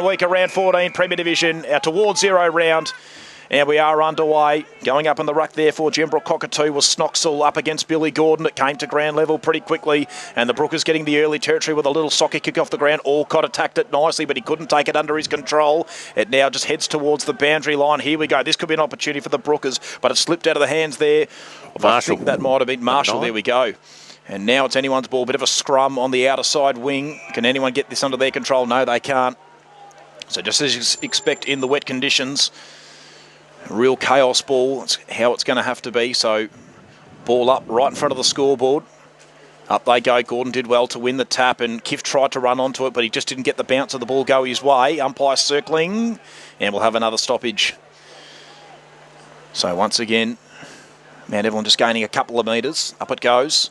week around 14 Premier Division towards 0 round. And we are underway. Going up in the ruck there for Gembrook Cockatoo was Snoxall up against Billy Gordon. It came to ground level pretty quickly. And the Brookers getting the early territory with a little soccer kick off the ground. Alcott attacked it nicely, but he couldn't take it under his control. It now just heads towards the boundary line. Here we go. This could be an opportunity for the Brookers, but it slipped out of the hands there. I think that might have been Marshall. There we go. And now it's anyone's ball. Bit of a scrum on the outer side wing. Can anyone get this under their control? No, they can't. So just as you expect in the wet conditions, real chaos ball. That's how it's going to have to be. So ball up right in front of the scoreboard. Up they go. Gordon did well to win the tap, and Kiff tried to run onto it, but he just didn't get the bounce of the ball go his way. Umpire circling, and we'll have another stoppage. So once again, Mount Evelyn just gaining a couple of metres. Up it goes.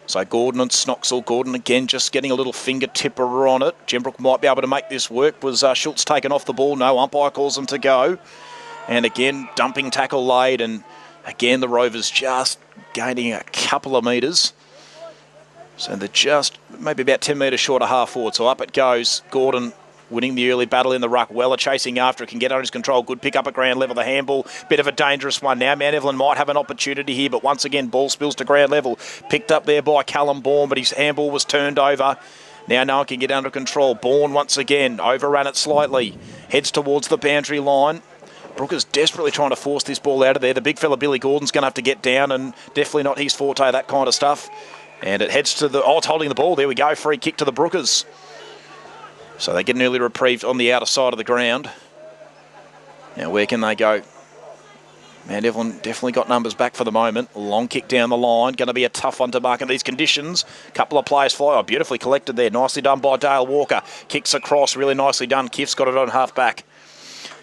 So Gordon and Snoxall. Gordon again just getting a little fingertipper on it. Gembrook might be able to make this work. Was Schultz taken off the ball? No, umpire calls them to go. And again, dumping tackle laid. And again, the Rovers just gaining a couple of metres. So they're just maybe about 10 metres short of half forward. So up it goes. Gordon winning the early battle in the ruck. Weller chasing after it, can get under his control. Good pick up at ground level. The handball, bit of a dangerous one now. Mount Evelyn might have an opportunity here, but once again, ball spills to ground level. Picked up there by Callum Bourne, but his handball was turned over. Now no one can get under control. Bourne once again overran it slightly. Heads towards the boundary line. Brooker's desperately trying to force this ball out of there. The big fella Billy Gordon's going to have to get down, and definitely not his forte, that kind of stuff. And it heads to the... Oh, it's holding the ball. There we go. Free kick to the Brookers. So they get an early reprieve on the outer side of the ground. Now, where can they go? Mount Evelyn definitely got numbers back for the moment. Long kick down the line. Going to be a tough one to mark in these conditions. Couple of players fly. Oh, beautifully collected there. Nicely done by Dale Walker. Kicks across. Really nicely done. Kiff's got it on half back.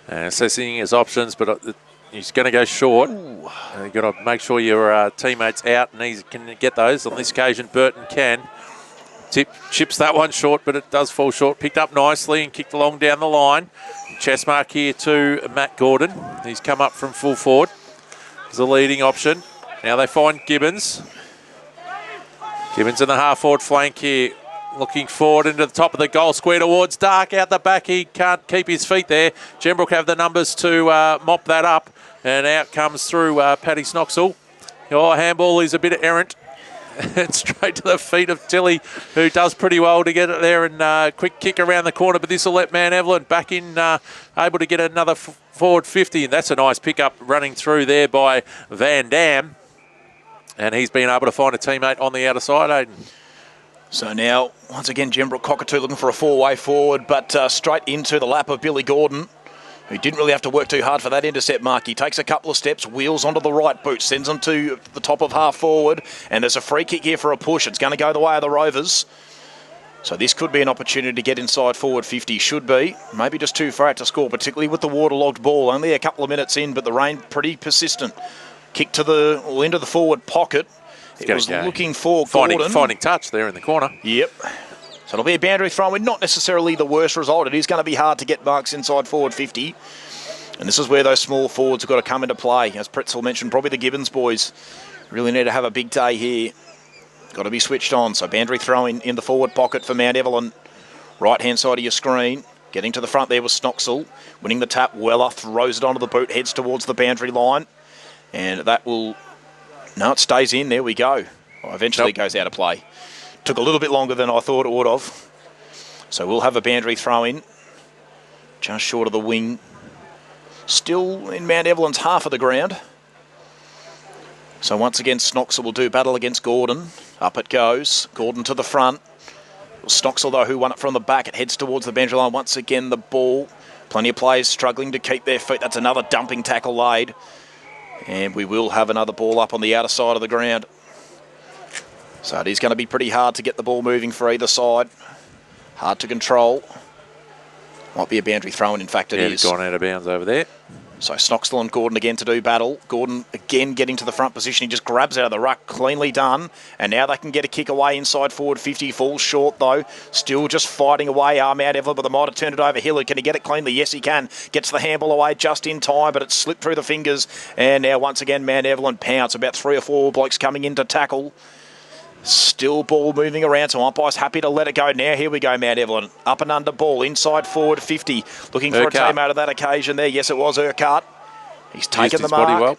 Assessing his options, but he's going to go short. You've got to make sure your teammate's out and he can get those. On this occasion, Burton can. Chips that one short, but it does fall short. Picked up nicely and kicked along down the line. Chest mark here to Matt Gordon. He's come up from full forward. He's a leading option. Now they find Gibbons. Gibbons in the half-forward flank here. Looking forward into the top of the goal square towards Dark. Out the back, he can't keep his feet there. Gembrook have the numbers to mop that up. And out comes through Paddy Snoxall. Oh, handball is a bit errant. And straight to the feet of Tilly, who does pretty well to get it there, and quick kick around the corner, but this will let Mount Evelyn back in, able to get another forward 50, and that's a nice pick-up running through there by Van Dam, and he's been able to find a teammate on the outer side, Aidan. So now, once again, Gembrook Cockatoo looking for a four-way forward, but straight into the lap of Billy Gordon, who didn't really have to work too hard for that intercept mark. He takes a couple of steps, wheels onto the right boot, sends them to the top of half forward, and there's a free kick here for a push. It's going to go the way of the Rovers. So this could be an opportunity to get inside forward 50. Should be. Maybe just too far out to score, particularly with the waterlogged ball. Only a couple of minutes in, but the rain pretty persistent. Kick to the into the forward pocket. It was looking for Gordon. Finding touch there in the corner. Yep. So it'll be a boundary throw-in, not necessarily the worst result. It is going to be hard to get marks inside forward 50. And this is where those small forwards have got to come into play. As Pretzel mentioned, probably the Gibbons boys really need to have a big day here. Got to be switched on. So boundary throw-in in the forward pocket for Mount Evelyn. Right-hand side of your screen. Getting to the front there was Snoxall. Winning the tap. Weller throws it onto the boot, heads towards the boundary line. And that will... No, it stays in. There we go. Well, eventually it goes out of play. Took a little bit longer than I thought it would have. So we'll have a boundary throw in. Just short of the wing. Still in Mount Evelyn's half of the ground. So once again, Snoxall will do battle against Gordon. Up it goes. Gordon to the front. Snoxall, though, who won it from the back. It heads towards the boundary line. Once again, the ball. Plenty of players struggling to keep their feet. That's another dumping tackle laid. And we will have another ball up on the outer side of the ground. So it is going to be pretty hard to get the ball moving for either side. Hard to control. Might be a boundary throw-in, in fact it is. It's gone out of bounds over there. So Snoxall and Gordon again to do battle. Gordon again getting to the front position. He just grabs out of the ruck. Cleanly done. And now they can get a kick away inside forward 50. Falls short though. Still just fighting away. Mount Evelyn, but they might have turned it over Hillard. Can he get it cleanly? Yes, he can. Gets the handball away just in time, but it slipped through the fingers. And now once again, Mount Evelyn pounce. About 3 or 4 blokes coming in to tackle. Still ball moving around, so umpire's happy to let it go. Now here we go, Mount Evelyn. Up and under ball, inside forward 50. Looking for Urquhart. a team out of that occasion there. Yes, it was Urquhart. He's taken the body mark. well.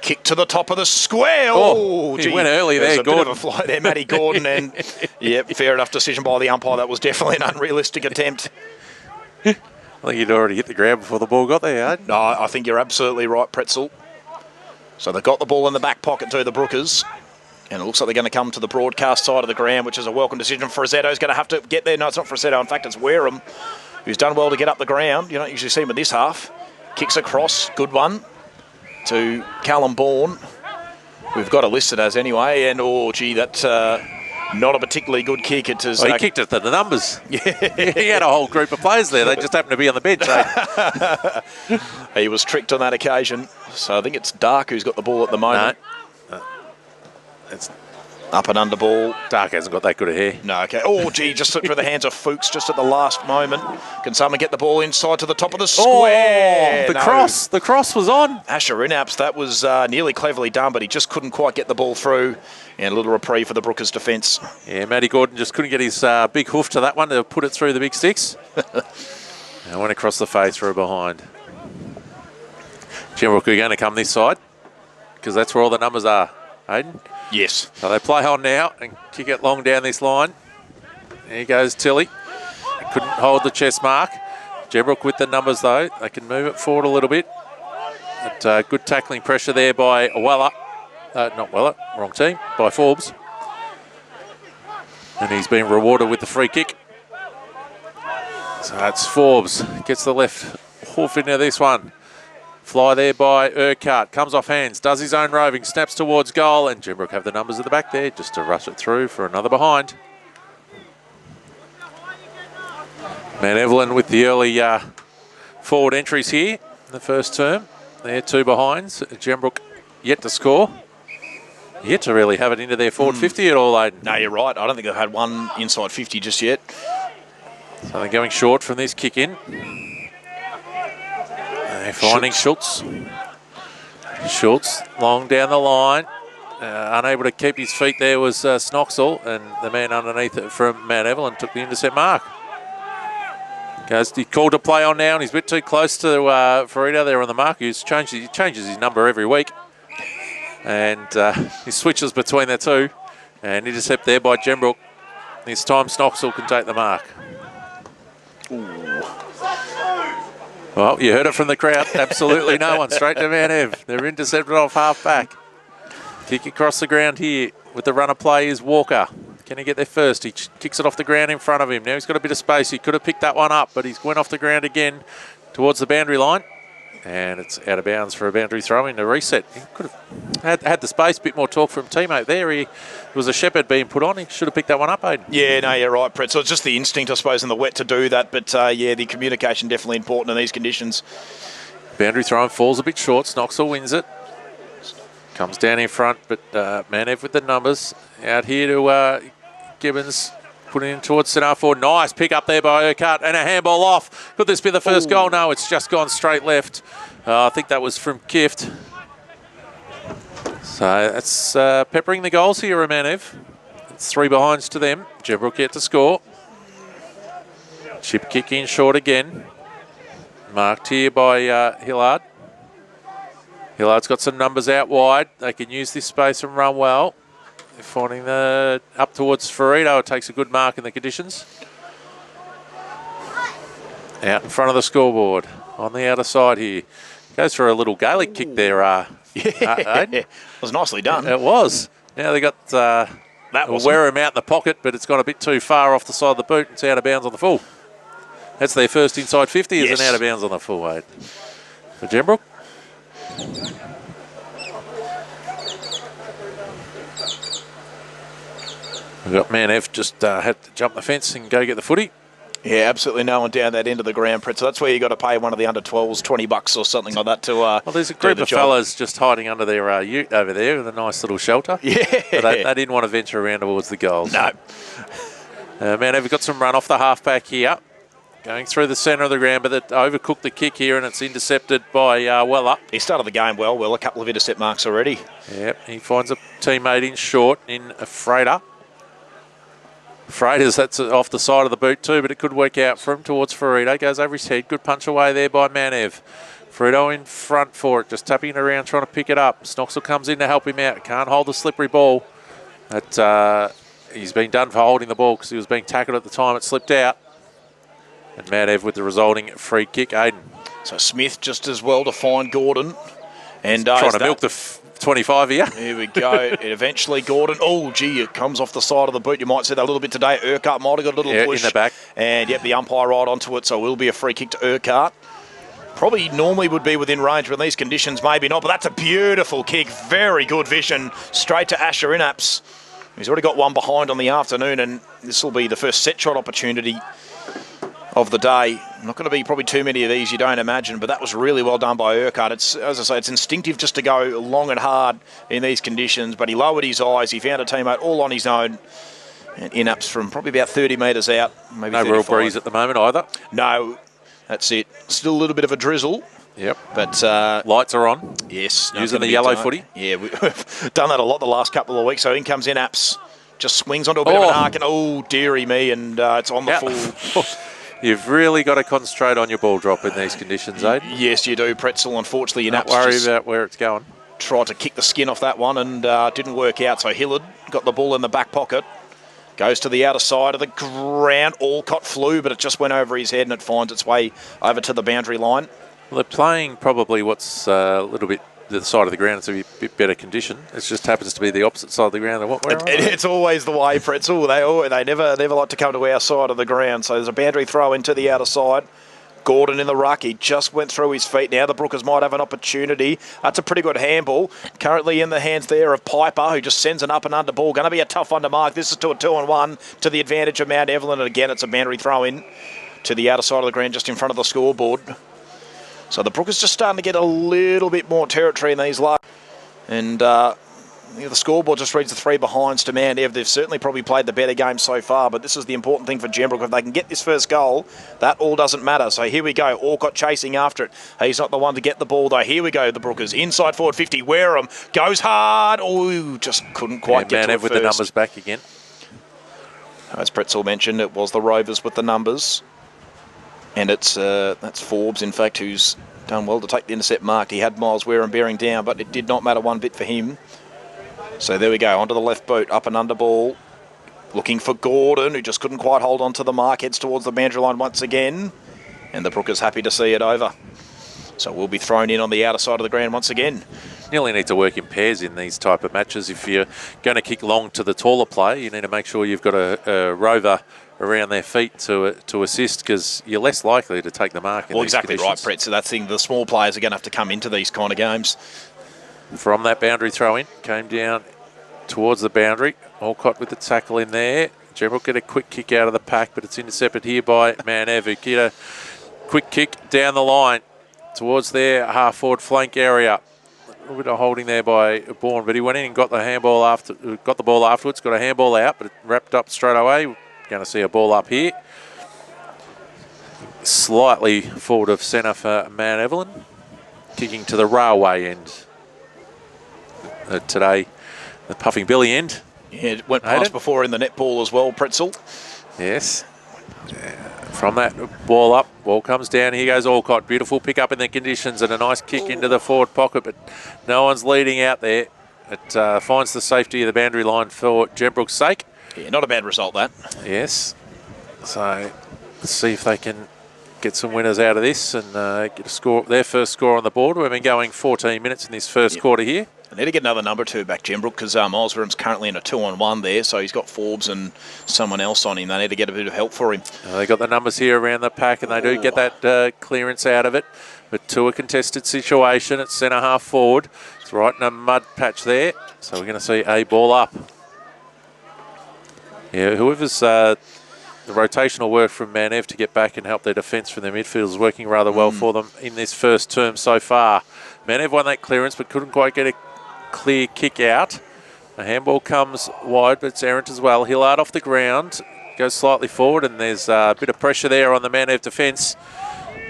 Kick to the top of the square. Oh, he went early there, Gordon. Bit of a fly there, Matty Gordon. And, yeah, fair enough decision by the umpire. That was definitely an unrealistic attempt. I think he'd already hit the ground before the ball got there, eh? No, I think you're absolutely right, Pretzel. So they've got the ball in the back pocket to the Brookers. And it looks like they're going to come to the broadcast side of the ground, which is a welcome decision. Frazzetto's going to have to get there. No, it's not Frazzetto. In fact, it's Wareham, who's done well to get up the ground. You don't usually see him in this half. Kicks across. Good one to Callum Bourne. We've got it listed as anyway. And, oh, gee, that's not a particularly good kick. It is, he kicked it to the numbers. Yeah. He had a whole group of players there. They just happened to be on the bench. Eh? He was tricked on that occasion. So I think it's Dark who's got the ball at the moment. No. It's up and under ball. Dark hasn't got that good a hair. No, okay. Oh, gee, just slipped through the hands of Fuchs just at the last moment. Can someone get the ball inside to the top of the square? Oh, cross. The cross was on. Asher Inaps, that was nearly cleverly done, but he just couldn't quite get the ball through. And a little reprieve for the Brookers defence. Yeah, Matty Gordon just couldn't get his big hoof to that one to put it through the big sticks. And went across the face through behind. Gembrook are going to come this side because that's where all the numbers are, Aidan. Yes. So they play on now and kick it long down this line. There goes Tilly. Couldn't hold the chest mark. Gembrook with the numbers though. They can move it forward a little bit. But good tackling pressure there by Weller. Not Weller, wrong team. By Forbes. And he's been rewarded with the free kick. So it's Forbes. Gets the left hoof into this one. Fly there by Urquhart. Comes off hands. Does his own roving. Snaps towards goal. And Gembrook have the numbers at the back there just to rush it through for another behind. Mount Evelyn with the early forward entries here in the first term. They're two behinds. Gembrook yet to score. Yet to really have it into their forward 50 at all, Aidan. No, you're right. I don't think they've had one inside 50 just yet. So they're going short from this kick in. They're finding Schultz. Schultz long down the line. Unable to keep his feet there was Snoxall, and the man underneath it from Mount Evelyn took the intercept mark. He called to play on now, and he's a bit too close to Farida there on the mark. He changes his number every week. And he switches between the two. And intercept there by Gembrook. This time Snoxall can take the mark. Ooh. Well, you heard it from the crowd. Absolutely no one. Straight to Mount Ev. They're intercepted off half back. Kick across the ground here with the runner play is Walker. Can he get there first? He kicks it off the ground in front of him. Now he's got a bit of space. He could have picked that one up, but he's went off the ground again towards the boundary line. And it's out of bounds for a boundary throw in to reset. He could have had the space, a bit more talk from teammate there. There was a shepherd being put on. He should have picked that one up, Aidan. Yeah, no, you're right, Brett. So it's just the instinct, I suppose, in the wet to do that. But, yeah, the communication definitely important in these conditions. Boundary throw falls a bit short. Snoxall wins it. Comes down in front, but Mount Ev with the numbers. Out here to Gibbons. Putting it towards centre forward. Nice pick up there by Urquhart and a handball off. Could this be the first goal? No, it's just gone straight left. I think that was from Kift. So that's peppering the goals here, Mount Ev. It's 3 behinds to them. Gembrook yet to score. Chip kick in short again. Marked here by Hillard. Hillard's got some numbers out wide. They can use this space and run well. They're finding the up towards Farida. It takes a good mark in the conditions. Out in front of the scoreboard on the outer side here. Goes for a little Gaelic kick there. It was nicely done. It was. Now they got that wear him out in the pocket, but it's gone a bit too far off the side of the boot. It's out of bounds on the full. That's their first inside 50. Yes. Is an out of bounds on the full, Wade. For Gembrook. We've got Mount Ev just had to jump the fence and go get the footy. Yeah, absolutely no one down that end of the ground, Brett. So that's where you got to pay one of the under 12s $20 or something like that to. Well, there's a group of fellas just hiding under their ute over there with a nice little shelter. Yeah, but they didn't want to venture around towards the goals. No. Mount Ev got some run off the halfback here. Going through the centre of the ground, but they overcooked the kick here, and it's intercepted by Weller. He started the game well, a couple of intercept marks already. Yep, he finds a teammate in short in Frater. Freitas, that's off the side of the boot too, but it could work out for him towards Ferrito. Goes over his head. Good punch away there by Manev. Ferrito in front for it, just tapping it around, trying to pick it up. Snoxel comes in to help him out. Can't hold the slippery ball. He's been done for holding the ball because he was being tackled at the time it slipped out. And Manev with the resulting free kick, Aiden. So Smith just as well to find Gordon. And trying to milk the 25 here. Here we go. Eventually Gordon. Oh, gee, it comes off the side of the boot. You might see that a little bit today. Urquhart might have got a little push. In the back. And, yep, the umpire right onto it, so it will be a free kick to Urquhart. Probably normally would be within range, but in these conditions, maybe not. But that's a beautiful kick. Very good vision. Straight to Asher Inaps. He's already got one behind on the afternoon, and this will be the first set shot opportunity of the day. Not going to be probably too many of these, you don't imagine, but that was really well done by Urquhart. It's, as I say, it's instinctive just to go long and hard in these conditions, but he lowered his eyes. He found a teammate all on his own. And in-ups from probably about 30 metres out. Maybe no 35. real breeze at the moment either. No, that's it. Still a little bit of a drizzle. Yep. But lights are on. Yes. Using the yellow footy. Yeah, we've done that a lot the last couple of weeks. So in comes In-ups. Just swings onto a bit of an arc, and oh, dearie me, and it's on the full. You've really got to concentrate on your ball drop in these conditions, Aiden. Yes, you do, Pretzel. Unfortunately, Don't worry about where it's going. Tried to kick the skin off that one and didn't work out. So Hillard got the ball in the back pocket. Goes to the outer side of the ground. Alcott flew, but it just went over his head and it finds its way over to the boundary line. Well, they're playing probably what's a little bit the side of the ground. It's a bit better condition. It just happens to be the opposite side of the ground. It's always the way, Pretzel. They never like to come to our side of the ground. So there's a boundary throw into the outer side. Gordon in the ruck. He just went through his feet. Now the Brookers might have an opportunity. That's a pretty good handball. Currently in the hands there of Piper, who just sends an up and under ball. Going to be a tough one to mark. This is to a 2-on-1 to the advantage of Mount Evelyn. And again, it's a boundary throw in to the outer side of the ground just in front of the scoreboard. So the Brookers just starting to get a little bit more territory in these last. And the scoreboard just reads the 3 behinds to Mount Ev. They've certainly probably played the better game so far, but this is the important thing for Gembrook. If they can get this first goal, that all doesn't matter. So here we go. Alcott chasing after it. He's not the one to get the ball, though. Here we go, the Brookers. Inside forward 50. Wareham goes hard. Oh, just couldn't quite get to it with first. the numbers back again. As Pretzel mentioned, it was the Rovers with the numbers. And it's that's Forbes, in fact, who's done well to take the intercept mark. He had Miles Wareham bearing down, but it did not matter one bit for him. So there we go, onto the left boot, up and under ball. Looking for Gordon, who just couldn't quite hold on to the mark. Heads towards the boundary line once again. And the Brookers happy to see it over. So we'll be thrown in on the outer side of the ground once again. Nearly need to work in pairs in these type of matches. If you're going to kick long to the taller player, you need to make sure you've got a rover around their feet to assist, because you're less likely to take the mark in these exactly conditions. Right, Brett. So that's the thing. The small players are going to have to come into these kind of games. From that boundary throw-in, came down towards the boundary. Alcott with the tackle in there. Gembrook get a quick kick out of the pack, but it's intercepted here by Manev, who get a quick kick down the line towards their half-forward flank area. A little bit of holding there by Bourne, but he went in and got the handball got the ball afterwards, got a handball out, but it wrapped up straight away. We're going to see a ball up here. Slightly forward of centre for Mount Evelyn. Kicking to the railway end. Today, the Puffing Billy end. Yeah, it went past before in the netball as well, Pretzel. Yes. From that ball up, ball comes down. Here goes Alcott. Beautiful pick up in the conditions and a nice kick into the forward pocket, but no one's leading out there. It finds the safety of the boundary line for Gembrook's sake. Yeah, not a bad result, that. Yes. So let's see if they can get some winners out of this and get a score, their first score on the board. We've been going 14 minutes in this first quarter here. I need to get another number 2 back, Gembrook, because Miles Wareham's currently in a 2-on-1 there, so he's got Forbes and someone else on him. They need to get a bit of help for him. They got the numbers here around the pack, and they do get that clearance out of it. But to a contested situation, it's centre half forward. It's right in a mud patch there, so we're going to see a ball up. Yeah, whoever's the rotational work from Manev to get back and help their defence from their midfield is working rather well for them in this first term so far. Manev won that clearance but couldn't quite get a clear kick out. A handball comes wide, but it's errant as well. Hillard off the ground. goes slightly forward, and there's a bit of pressure there on the Mount Ev defence.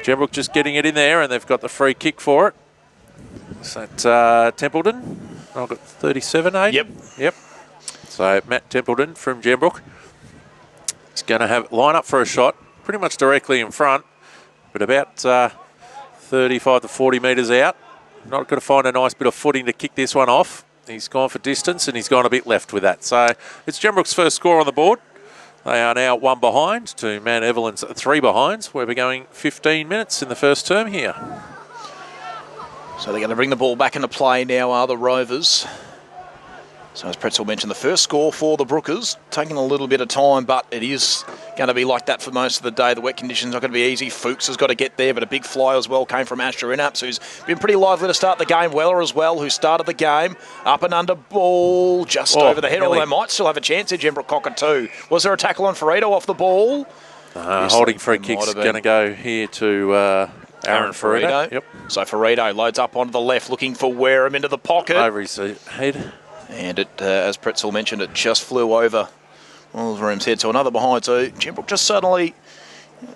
Gembrook just getting it in there, and they've got the free kick for it. Is that Templeton? I've got 37, eh? Yep. So Matt Templeton from Gembrook. He's going to have line up for a shot, pretty much directly in front, but about 35 to 40 metres out. Not going to find a nice bit of footing to kick this one off. He's gone for distance, and he's gone a bit left with that. So it's Gembrook's first score on the board. They are now 1 behind to Mount Evelyn's 3 behinds. We'll be going 15 minutes in the first term here. So they're going to bring the ball back into play now, are the Rovers. So as Pretzel mentioned, the first score for the Brookers, taking a little bit of time, but it is going to be like that for most of the day. The wet conditions are going to be easy. Fuchs has got to get there, but a big fly as well came from Asher Inaps, who's been pretty lively to start the game. Weller as well, who started the game. Up and under ball, just over the head, although they might still have a chance here, Gembrook Cockatoo. Was there a tackle on Ferrito off the ball? Holding free kick's going to go here to Aaron Ferrito. Yep. So Ferrito loads up onto the left, looking for Wareham into the pocket. Over his head. And it, as Pretzel mentioned, it just flew over Wolverine's head. So another behind. So Gembrook just suddenly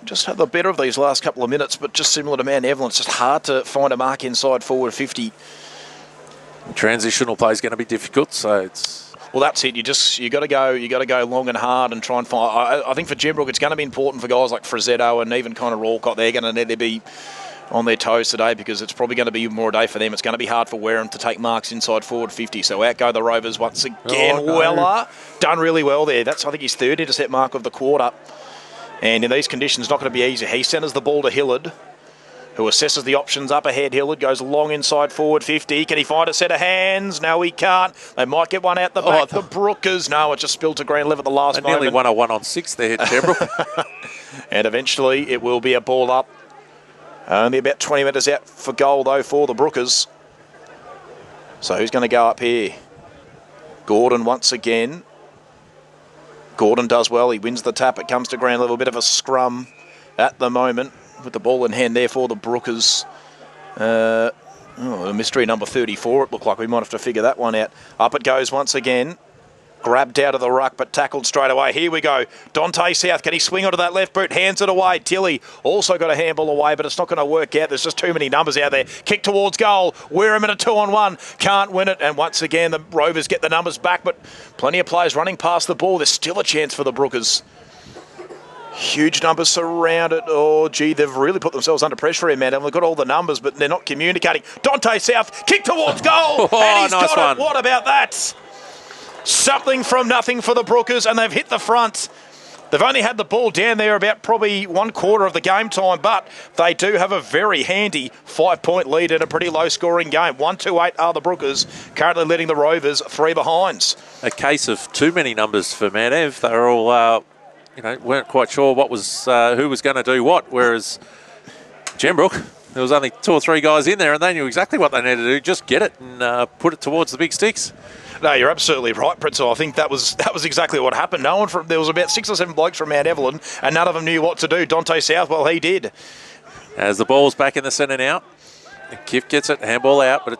just had the better of these last couple of minutes, but just similar to Mount Evelyn, it's just hard to find a mark inside forward 50. Transitional play is going to be difficult, so it's... Well, that's it. You got to go long and hard and try and find. I think for Gembrook, it's going to be important for guys like Frazzetto and even kind of Rawcott. They're going to need to be on their toes today, because it's probably going to be more a day for them. It's going to be hard for Wareham to take marks inside forward 50. So out go the Rovers once again. Weller done really well there. That's, I think, his third intercept mark of the quarter. And in these conditions, not going to be easy. He centres the ball to Hillard, who assesses the options up ahead. Hillard goes long inside forward 50. Can he find a set of hands? No, he can't. They might get one out the back. The Brookers. No, it just spilled to green level at the last moment. Nearly 101 on 6 there, Gembrook. And eventually it will be a ball up. Only about 20 metres out for goal, though, for the Brookers. So who's going to go up here? Gordon once again. Gordon does well. He wins the tap. It comes to ground level. A bit of a scrum at the moment with the ball in hand there for the Brookers. Mystery number 34, it looked like. We might have to figure that one out. Up it goes once again. Grabbed out of the ruck, but tackled straight away. Here we go. Dante South, can he swing onto that left boot? Hands it away. Tilly also got a handball away, but it's not going to work out. There's just too many numbers out there. Kick towards goal. Wareham in a 2-on-1. Can't win it. And once again, the Rovers get the numbers back, but plenty of players running past the ball. There's still a chance for the Brookers. Huge numbers surround it. Oh, gee, they've really put themselves under pressure here, man. They've got all the numbers, but they're not communicating. Dante South, kick towards goal. And he's nice got one. it. What about that? Something from nothing for the Brookers, and they've hit the front. They've only had the ball down there about probably 1/4 of the game time, but they do have a very handy 5-point lead in a pretty low-scoring game. 1-2-8 are the Brookers, currently leading the Rovers 3 behinds. A case of too many numbers for Mount Ev. They were all, weren't quite sure what was who was going to do what, whereas Gembrook, there was only 2 or 3 guys in there, and they knew exactly what they needed to do. Just get it and put it towards the big sticks. No, you're absolutely right, Pretzel. I think that was exactly what happened. There was about 6 or 7 blokes from Mount Evelyn, and none of them knew what to do. Dante South, well, he did. As the ball's back in the centre now, Kiff gets it, handball out, but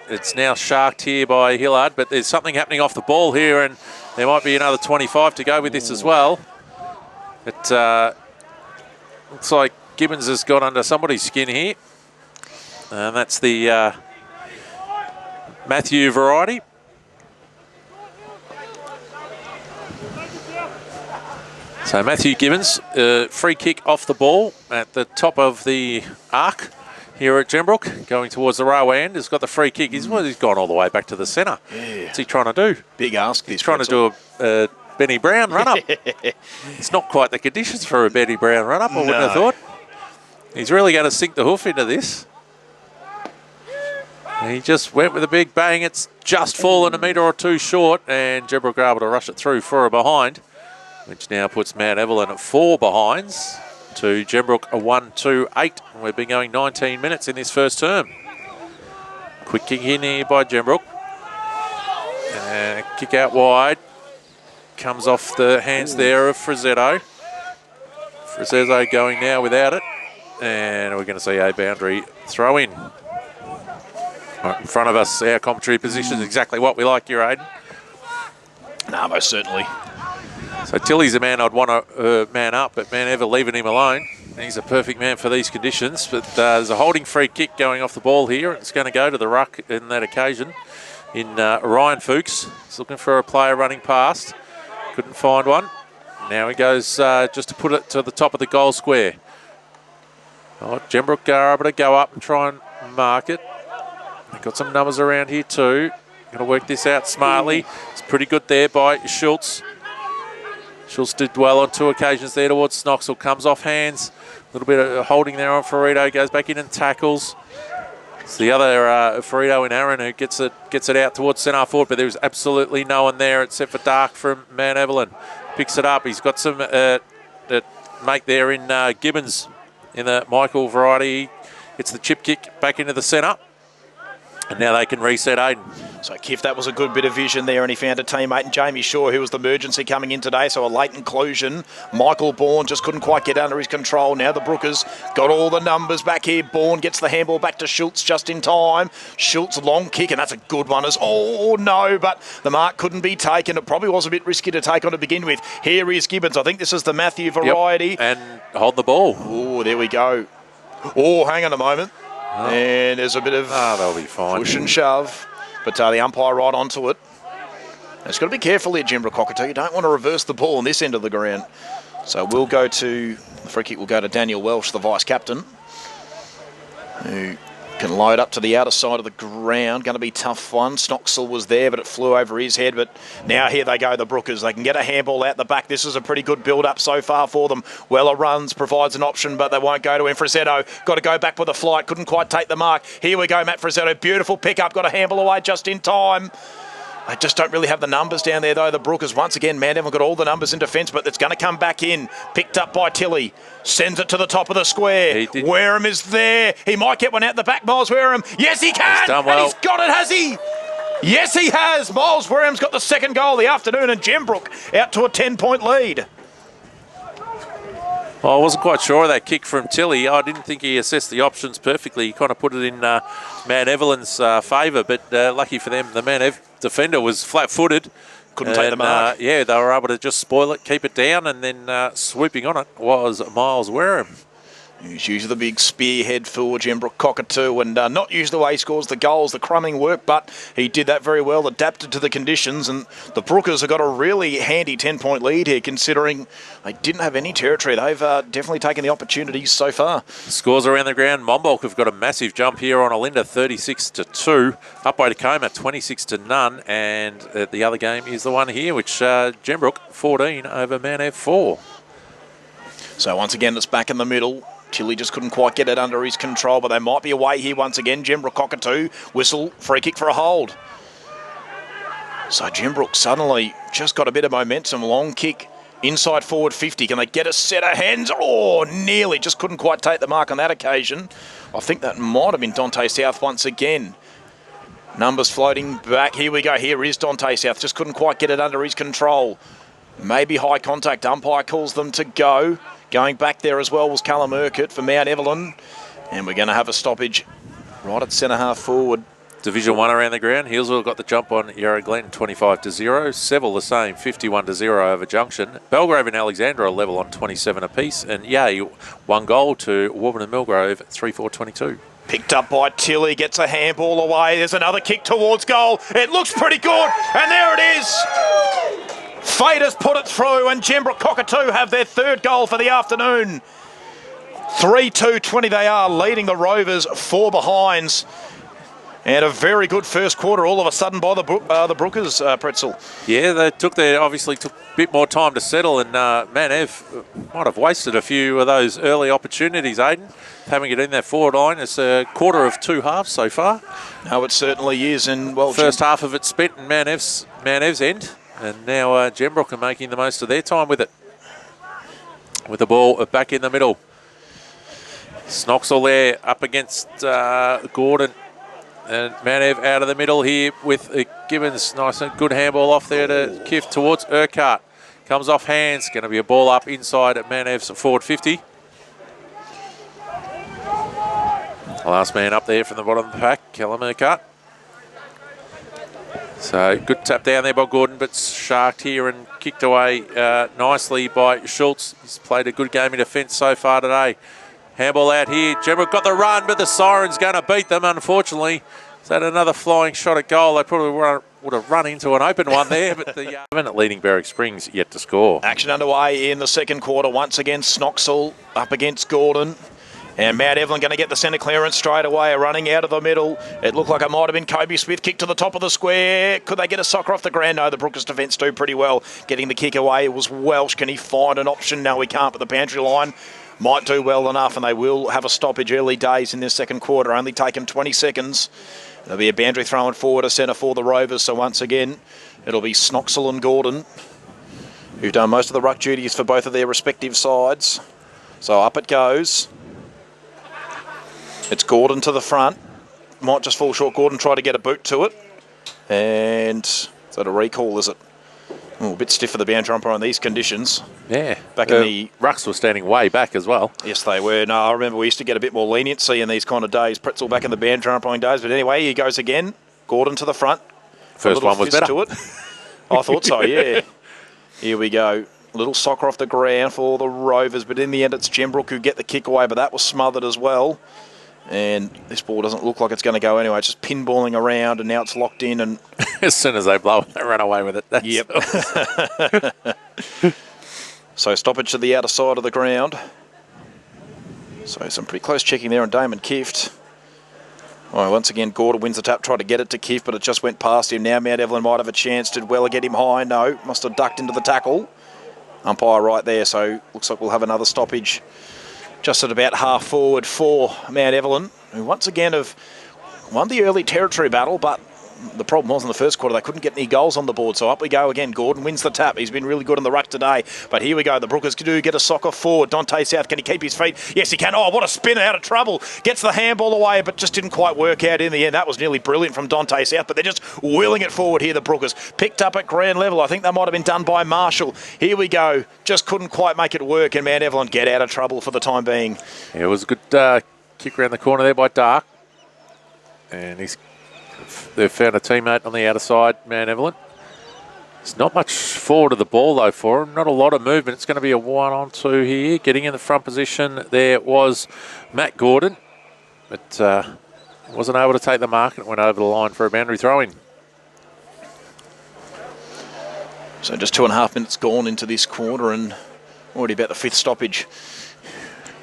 it's now sharked here by Hillard. But there's something happening off the ball here, and there might be another 25 to go with this as well. It looks like Gibbons has got under somebody's skin here, and that's the Matthew variety. So Matthew Gibbons, free kick off the ball at the top of the arc here at Gembrook, going towards the railway end. Has got the free kick. He's gone all the way back to the centre. Yeah. What's he trying to do? Big ask. He's trying to do a Benny Brown run-up. It's not quite the conditions for a Benny Brown run-up, I wouldn't have thought. He's really going to sink the hoof into this. He just went with a big bang. It's just fallen a metre or 2 short, and Gembrook are able to rush it through for a behind, which now puts Mount Evelyn at 4 behinds to Gembrook a 1-2-8. We've been going 19 minutes in this first term. Quick kick in here by Gembrook. Kick out wide. Comes off the hands there of Frazzetto. Frazzetto going now without it. And we're going to see a boundary throw in. Right in front of us, our commentary position is exactly what we like here, Aidan. No, most certainly. So Tilly's the man I'd want to man up, but man ever leaving him alone. He's a perfect man for these conditions. But there's a holding free kick going off the ball here. It's going to go to the ruck in that occasion. In Ryan Fuchs. He's looking for a player running past. Couldn't find one. Now he goes just to put it to the top of the goal square. Oh, Gembrook are able to go up and try and mark it. They've got some numbers around here too. Going to work this out smartly. It's pretty good there by Schultz. Schultz did well on 2 occasions there towards Snoxel. Comes off hands. A little bit of holding there on Ferrito. Goes back in and tackles. It's the other Ferrito in Aaron who gets it out towards centre forward, but there's absolutely no one there except for Dark from Mount Evelyn. Picks it up. He's got some mate there in Gibbons in the Michael variety. Gets the chip kick back into the centre. And now they can reset Aiden. So Kiff, that was a good bit of vision there, and he found a teammate in Jamie Shaw, who was the emergency coming in today, so a late inclusion. Michael Bourne just couldn't quite get under his control. Now the Brookers got all the numbers back here. Bourne gets the handball back to Schultz just in time. Schultz long kick, and that's a good one. Oh, no, but the mark couldn't be taken. It probably was a bit risky to take on to begin with. Here is Gibbons. I think this is the Matthew variety. Yep. And hold the ball. Oh, there we go. Oh, hang on a moment. Oh. And there's a bit of they'll be fine. Push and shove. But the umpire right onto it. It's got to be careful here, Gembrook Cockatoo. You don't want to reverse the ball on this end of the ground. So we'll go to, the free kick will go to Daniel Welsh, the vice-captain, who can load up to the outer side of the ground. Going to be a tough one. Snoxel was there, but it flew over his head. But now here they go, the Brookers. They can get a handball out the back. This is a pretty good build-up so far for them. Weller runs, provides an option, but they won't go to him. Frazzetto got to go back with a flight. Couldn't quite take the mark. Here we go, Matt Frazzetto. Beautiful pick-up. Got a handball away just in time. They just don't really have the numbers down there, though. The Brookers, once again, man, haven't got all the numbers in defence, but it's going to come back in. Picked up by Tilly. Sends it to the top of the square. Wareham is there. He might get one out the back, Miles Wareham. Yes, he can. He's done well. And he's got it, has he? Yes, he has. Miles Wareham's got the second goal of the afternoon, and Gembrook out to a 10-point lead. Well, I wasn't quite sure of that kick from Tilly. I didn't think he assessed the options perfectly. He kind of put it in Mount Evelyn's favour, but lucky for them, the Mount Ev defender was flat-footed. Couldn't take the mark. Yeah, they were able to just spoil it, keep it down, and then swooping on it was Miles Wareham. He's usually the big spearhead for Gembrook Cockatoo, and not usually the way he scores the goals, the crumbing work, but he did that very well, adapted to the conditions, and the Brookers have got a really handy 10-point lead here, considering they didn't have any territory. They've definitely taken the opportunities so far. Scores around the ground. Monbulk have got a massive jump here on Olinda, 36-2. Up by Tacoma, 26-0, and the other game is the one here, which Gembrook 14 over Mount Ev 4. So once again, it's back in the middle. Tilly just couldn't quite get it under his control, but they might be away here once again. Gembrook Cockatoo, whistle, free kick for a hold. So Gembrook suddenly just got a bit of momentum. Long kick, inside forward 50. Can they get a set of hands? Oh, nearly. Just couldn't quite take the mark on that occasion. I think that might have been Dante South once again. Numbers floating back. Here we go. Here is Dante South. Just couldn't quite get it under his control. Maybe high contact. Umpire calls them to go. Going back there as well was Callum Urquhart for Mount Evelyn. And we're going to have a stoppage right at centre half forward. Division 1 around the ground. Hillsville got the jump on Yarra Glen 25-0. Seville the same, 51-0 over Junction. Belgrave and Alexandra are level on 27 apiece. And Yay, 1 goal to Warburton and Millgrove, 3-4-22. Picked up by Tilly, gets a handball away. There's another kick towards goal. It looks pretty good. And there it is. Fate has put it through, and Gembrook Cockatoo have their third goal for the afternoon. 3-2-20 they are, leading the Rovers 4 behinds. And a very good first quarter all of a sudden by the Brookers, Pretzel. Yeah, they obviously took a bit more time to settle, and Mount Ev might have wasted a few of those early opportunities, Aiden. Having it in their forward line. It's a quarter of 2 halves so far. No, it certainly is. And well, first half of it spent in Mount Ev's end. And now Gembrook are making the most of their time with it. With the ball back in the middle. Snoxel there up against Gordon. And Mount Ev out of the middle here with Gibbons. Nice and good handball off there to Kiff towards Urquhart. Comes off hands. Going to be a ball up inside at Mount Ev's forward 50. Last man up there from the bottom of the pack, Callum Urquhart. So good tap down there by Gordon, but sharked here and kicked away nicely by Schultz. He's played a good game in defence so far today. Handball out here. Gembrook got the run, but the siren's going to beat them, unfortunately. So another flying shot at goal. They probably would have run into an open one there, but the at leading Berwick Springs yet to score. Action underway in the second quarter. Once again, Snoxall up against Gordon. And Mount Evelyn going to get the centre clearance straight away, running out of the middle. It looked like it might have been Kobe Smith, kick to the top of the square. Could they get a soccer off the ground? No, the Brookers defence do pretty well. Getting the kick away, it was Welsh. Can he find an option? No, he can't, but the pantry line might do well enough, and they will have a stoppage early days in this second quarter. Only taken 20 seconds. There'll be a boundary throwing forward, a centre for the Rovers. So once again, it'll be Snoxall and Gordon, who've done most of the ruck duties for both of their respective sides. So up it goes. It's Gordon to the front. Might just fall short. Gordon tried to get a boot to it. And is that a recall, is it? Oh, a bit stiff for the boundary umpire on these conditions. Yeah. Back in the rucks were standing way back as well. Yes, they were. No, I remember we used to get a bit more leniency in these kind of days. Pretzel back in the boundary umpiring days. But anyway, here goes again. Gordon to the front. First one was better. To it. I thought so, yeah. Here we go. Little soccer off the ground for the Rovers. But in the end, it's Gembrook who get the kick away. But that was smothered as well. And this ball doesn't look like it's going to go anyway. It's just pinballing around, and now it's locked in. And as soon as they blow it, they run away with it. That's yep. So stoppage to the outer side of the ground. So some pretty close checking there on Damon Kift. Oh, once again, Gordon wins the tap, tried to get it to Kift, but it just went past him. Now Mount Evelyn might have a chance. Did Weller get him high? No, must have ducked into the tackle. Umpire right there, so looks like we'll have another stoppage just at about half forward for Mount Evelyn, who once again have won the early territory battle, but the problem was in the first quarter they couldn't get any goals on the board. So up we go again. Gordon wins the tap. He's been really good in the ruck today. But here we go. The Brookers do get a soccer forward. Dante South, can he keep his feet? Yes, he can. Oh, what a spin out of trouble. Gets the handball away, but just didn't quite work out in the end. That was nearly brilliant from Dante South, but they're just wheeling it forward here, the Brookers. Picked up at ground level. I think that might have been done by Marshall. Here we go. Just couldn't quite make it work, and Mount Evelyn get out of trouble for the time being. Yeah, it was a good kick around the corner there by Dark. And they've found a teammate on the outer side, Mount Evelyn. There's not much forward of the ball, though, for him. Not a lot of movement. It's going to be a 1-on-2 here. Getting in the front position there was Matt Gordon. But wasn't able to take the mark and went over the line for a boundary throw-in. So just 2.5 minutes gone into this quarter and already about the fifth stoppage.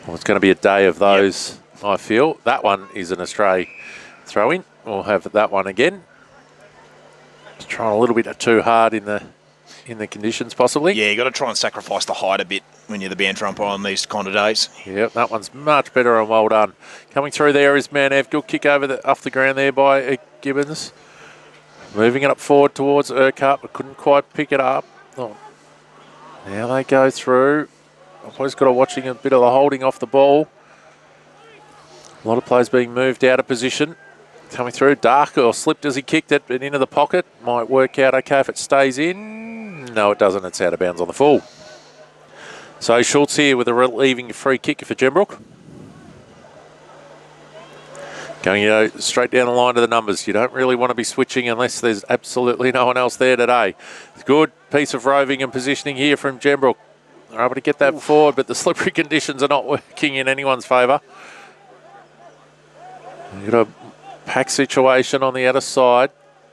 Well, it's going to be a day of those, yep. I feel. That one is an astray throw-in. We'll have that one again. Just trying a little bit too hard in the conditions, possibly. Yeah, you got to try and sacrifice the height a bit when you're the boundary umpire on these kind of days. Yep, that one's much better and well done. Coming through there is Mount Ev. Good kick off the ground there by Gibbons. Moving it up forward towards Urquhart, but couldn't quite pick it up. Oh. Now they go through. I've always got to watching a bit of the holding off the ball. A lot of players being moved out of position. Coming through, Darker slipped as he kicked it, but into the pocket. Might work out okay if it stays in. No, it doesn't. It's out of bounds on the full. So Schultz here with a relieving free kick for Gembrook. Going straight down the line to the numbers. You don't really want to be switching unless there's absolutely no one else there today. Good piece of roving and positioning here from Gembrook. They're able to get that forward, but the slippery conditions are not working in anyone's favour. You've got a pack situation on the outer side,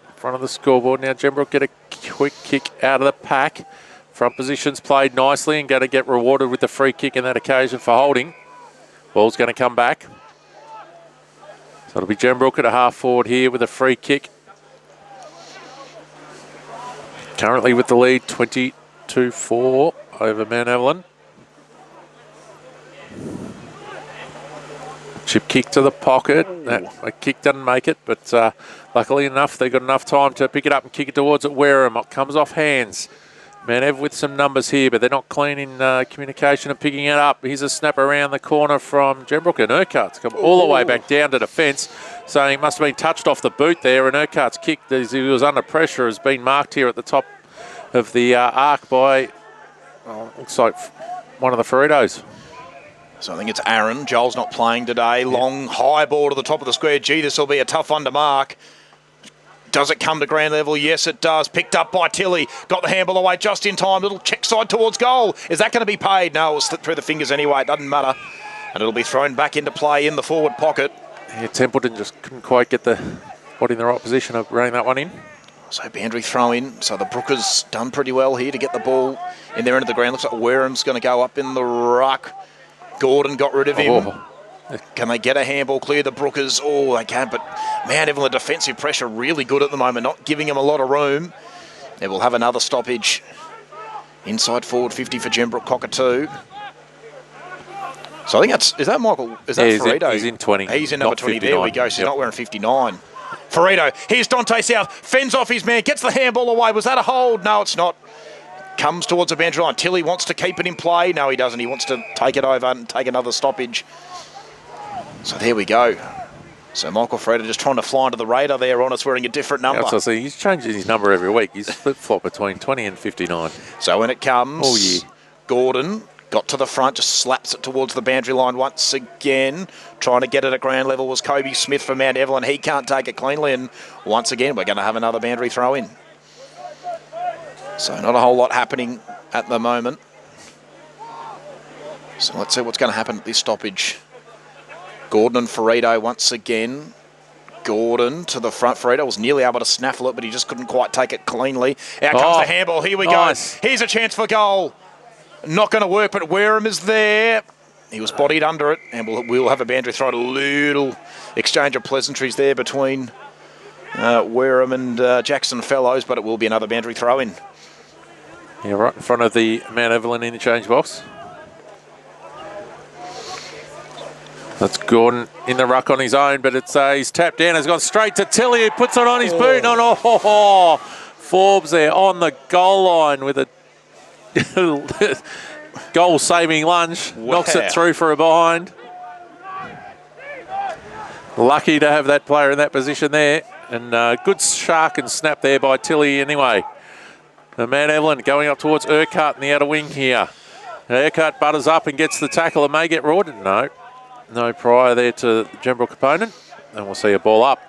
in front of the scoreboard. Now Gembrook get a quick kick out of the pack. Front position's played nicely and going to get rewarded with the free kick in that occasion for holding. Ball's going to come back. So it'll be Gembrook at a half forward here with a free kick. Currently with the lead 22-4 over Mount Evelyn. Chip kick to the pocket. A kick doesn't make it, but luckily enough, they've got enough time to pick it up and kick it towards it. Wareham. It comes off hands. Mount Ev with some numbers here, but they're not clean in communication and picking it up. Here's a snap around the corner from Gembrook, and Urquhart's come all the way back down to defence, so he must have been touched off the boot there, and Urquhart's kick, as he was under pressure, has been marked here at the top of the arc by, looks like one of the Ferritos. So I think it's Aaron. Joel's not playing today. Long, high ball to the top of the square. Gee, this will be a tough one to mark. Does it come to ground level? Yes, it does. Picked up by Tilly. Got the handball away just in time. Little check side towards goal. Is that going to be paid? No, it will slip through the fingers anyway. It doesn't matter. And it'll be thrown back into play in the forward pocket. Yeah, Templeton just couldn't quite get the body in the right position of running that one in. So boundary throw in. So the Brookers done pretty well here to get the ball in there into the ground. Looks like Wareham's going to go up in the ruck. Gordon got rid of him. Can they get a handball clear? The Brookers, oh, they can, but man, Evelyn, the defensive pressure really good at the moment, not giving him a lot of room. They will have another stoppage. Inside forward 50 for Gembrook Cockatoo. So I think is that Michael? Is that Ferrito? He's in 20. He's in number 20. There we go. So he's not wearing 59. Ferrito, here's Dante South, fends off his man, gets the handball away. Was that a hold? No, it's not. Comes towards the boundary line. Tilly wants to keep it in play. No, he doesn't. He wants to take it over and take another stoppage. So there we go. So Michael Ferrito just trying to fly under the radar there on us, wearing a different number. Yeah, so he's changing his number every week. He's flip-flop between 20 and 59. So when it comes, all year. Gordon got to the front, just slaps it towards the boundary line once again. Trying to get it at ground level was Kobe Smith from Mount Evelyn. He can't take it cleanly, and once again, we're going to have another boundary throw in. So not a whole lot happening at the moment. So let's see what's going to happen at this stoppage. Gordon and Ferrito once again. Gordon to the front. Ferrito was nearly able to snaffle it, but he just couldn't quite take it cleanly. Out comes the handball. Here we go. Here's a chance for goal. Not going to work, but Wareham is there. He was bodied under it, and we'll have a boundary throw. A little exchange of pleasantries there between Wareham and Jackson Fellows, but it will be another boundary throw in. Yeah, right in front of the Mount Evelyn interchange box. That's Gordon in the ruck on his own, but it's he's tapped down. He's gone straight to Tilly, who puts it on his boot. Forbes there on the goal line with a goal-saving lunge. Wow. Knocks it through for a behind. Lucky to have that player in that position there. And good shark and snap there by Tilly anyway. The Mount Evelyn going up towards Urquhart in the outer wing here. Urquhart butters up and gets the tackle and may get rorted. No prior there to the Gembrook opponent. And we'll see a ball up.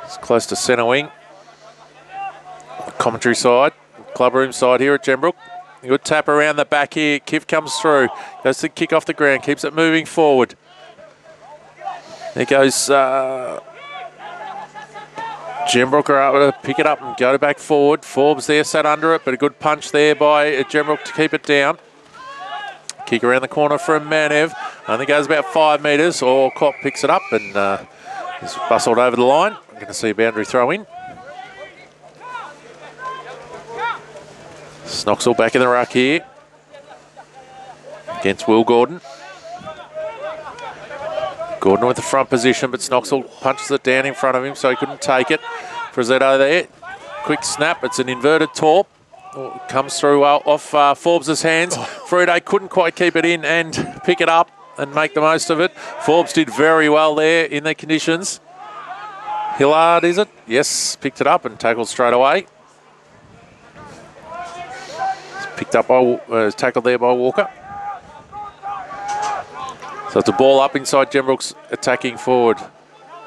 It's close to centre wing. Commentary side, clubroom side here at Gembrook. Good tap around the back here. Kiff comes through. Goes to kick off the ground. Keeps it moving forward. There goes Gembrook are able to pick it up and go back forward. Forbes there sat under it, but a good punch there by Gembrook to keep it down. Kick around the corner from Manev. I think goes about 5 metres. Orcott picks it up and is bustled over the line. We're going to see a boundary throw in. Snoxall back in the ruck here against Will Gordon. Gordon with the front position, but Snoxall punches it down in front of him, so he couldn't take it. Frazzetto there. Quick snap. It's an inverted torp. Comes through off Forbes' hands. Ferrito couldn't quite keep it in and pick it up and make the most of it. Forbes did very well there in the conditions. Hillard, is it? Yes, picked it up and tackled straight away. Picked up by, tackled there by Walker. So it's a ball up inside Gembrook's attacking forward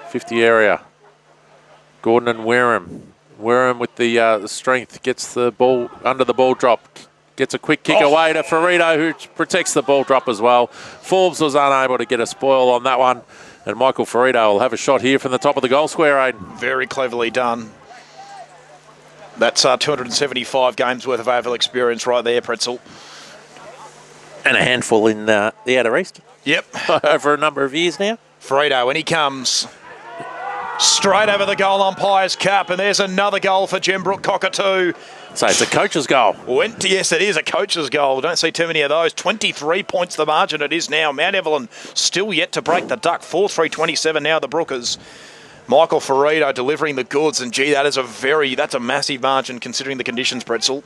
50 area. Gordon and Wareham. Wareham with the strength gets the ball under the ball drop. Gets a quick kick away to Ferrito, who protects the ball drop as well. Forbes was unable to get a spoil on that one. And Michael Ferrito will have a shot here from the top of the goal square, Aidan. Very cleverly done. That's 275 games worth of AFL experience right there, Pretzel. And a handful in the outer east. Yep. Over a number of years now. Ferrito, when he comes straight over the goal umpire's cap, and there's another goal for Gembrook Cockatoo. So it's a coach's goal. Yes, it is a coach's goal. Don't see too many of those. 23 points the margin it is now. Mount Evelyn still yet to break the duck. 4-3-27 now, the Brookers. Michael Ferrito delivering the goods, and gee, that's a massive margin considering the conditions, Pretzel.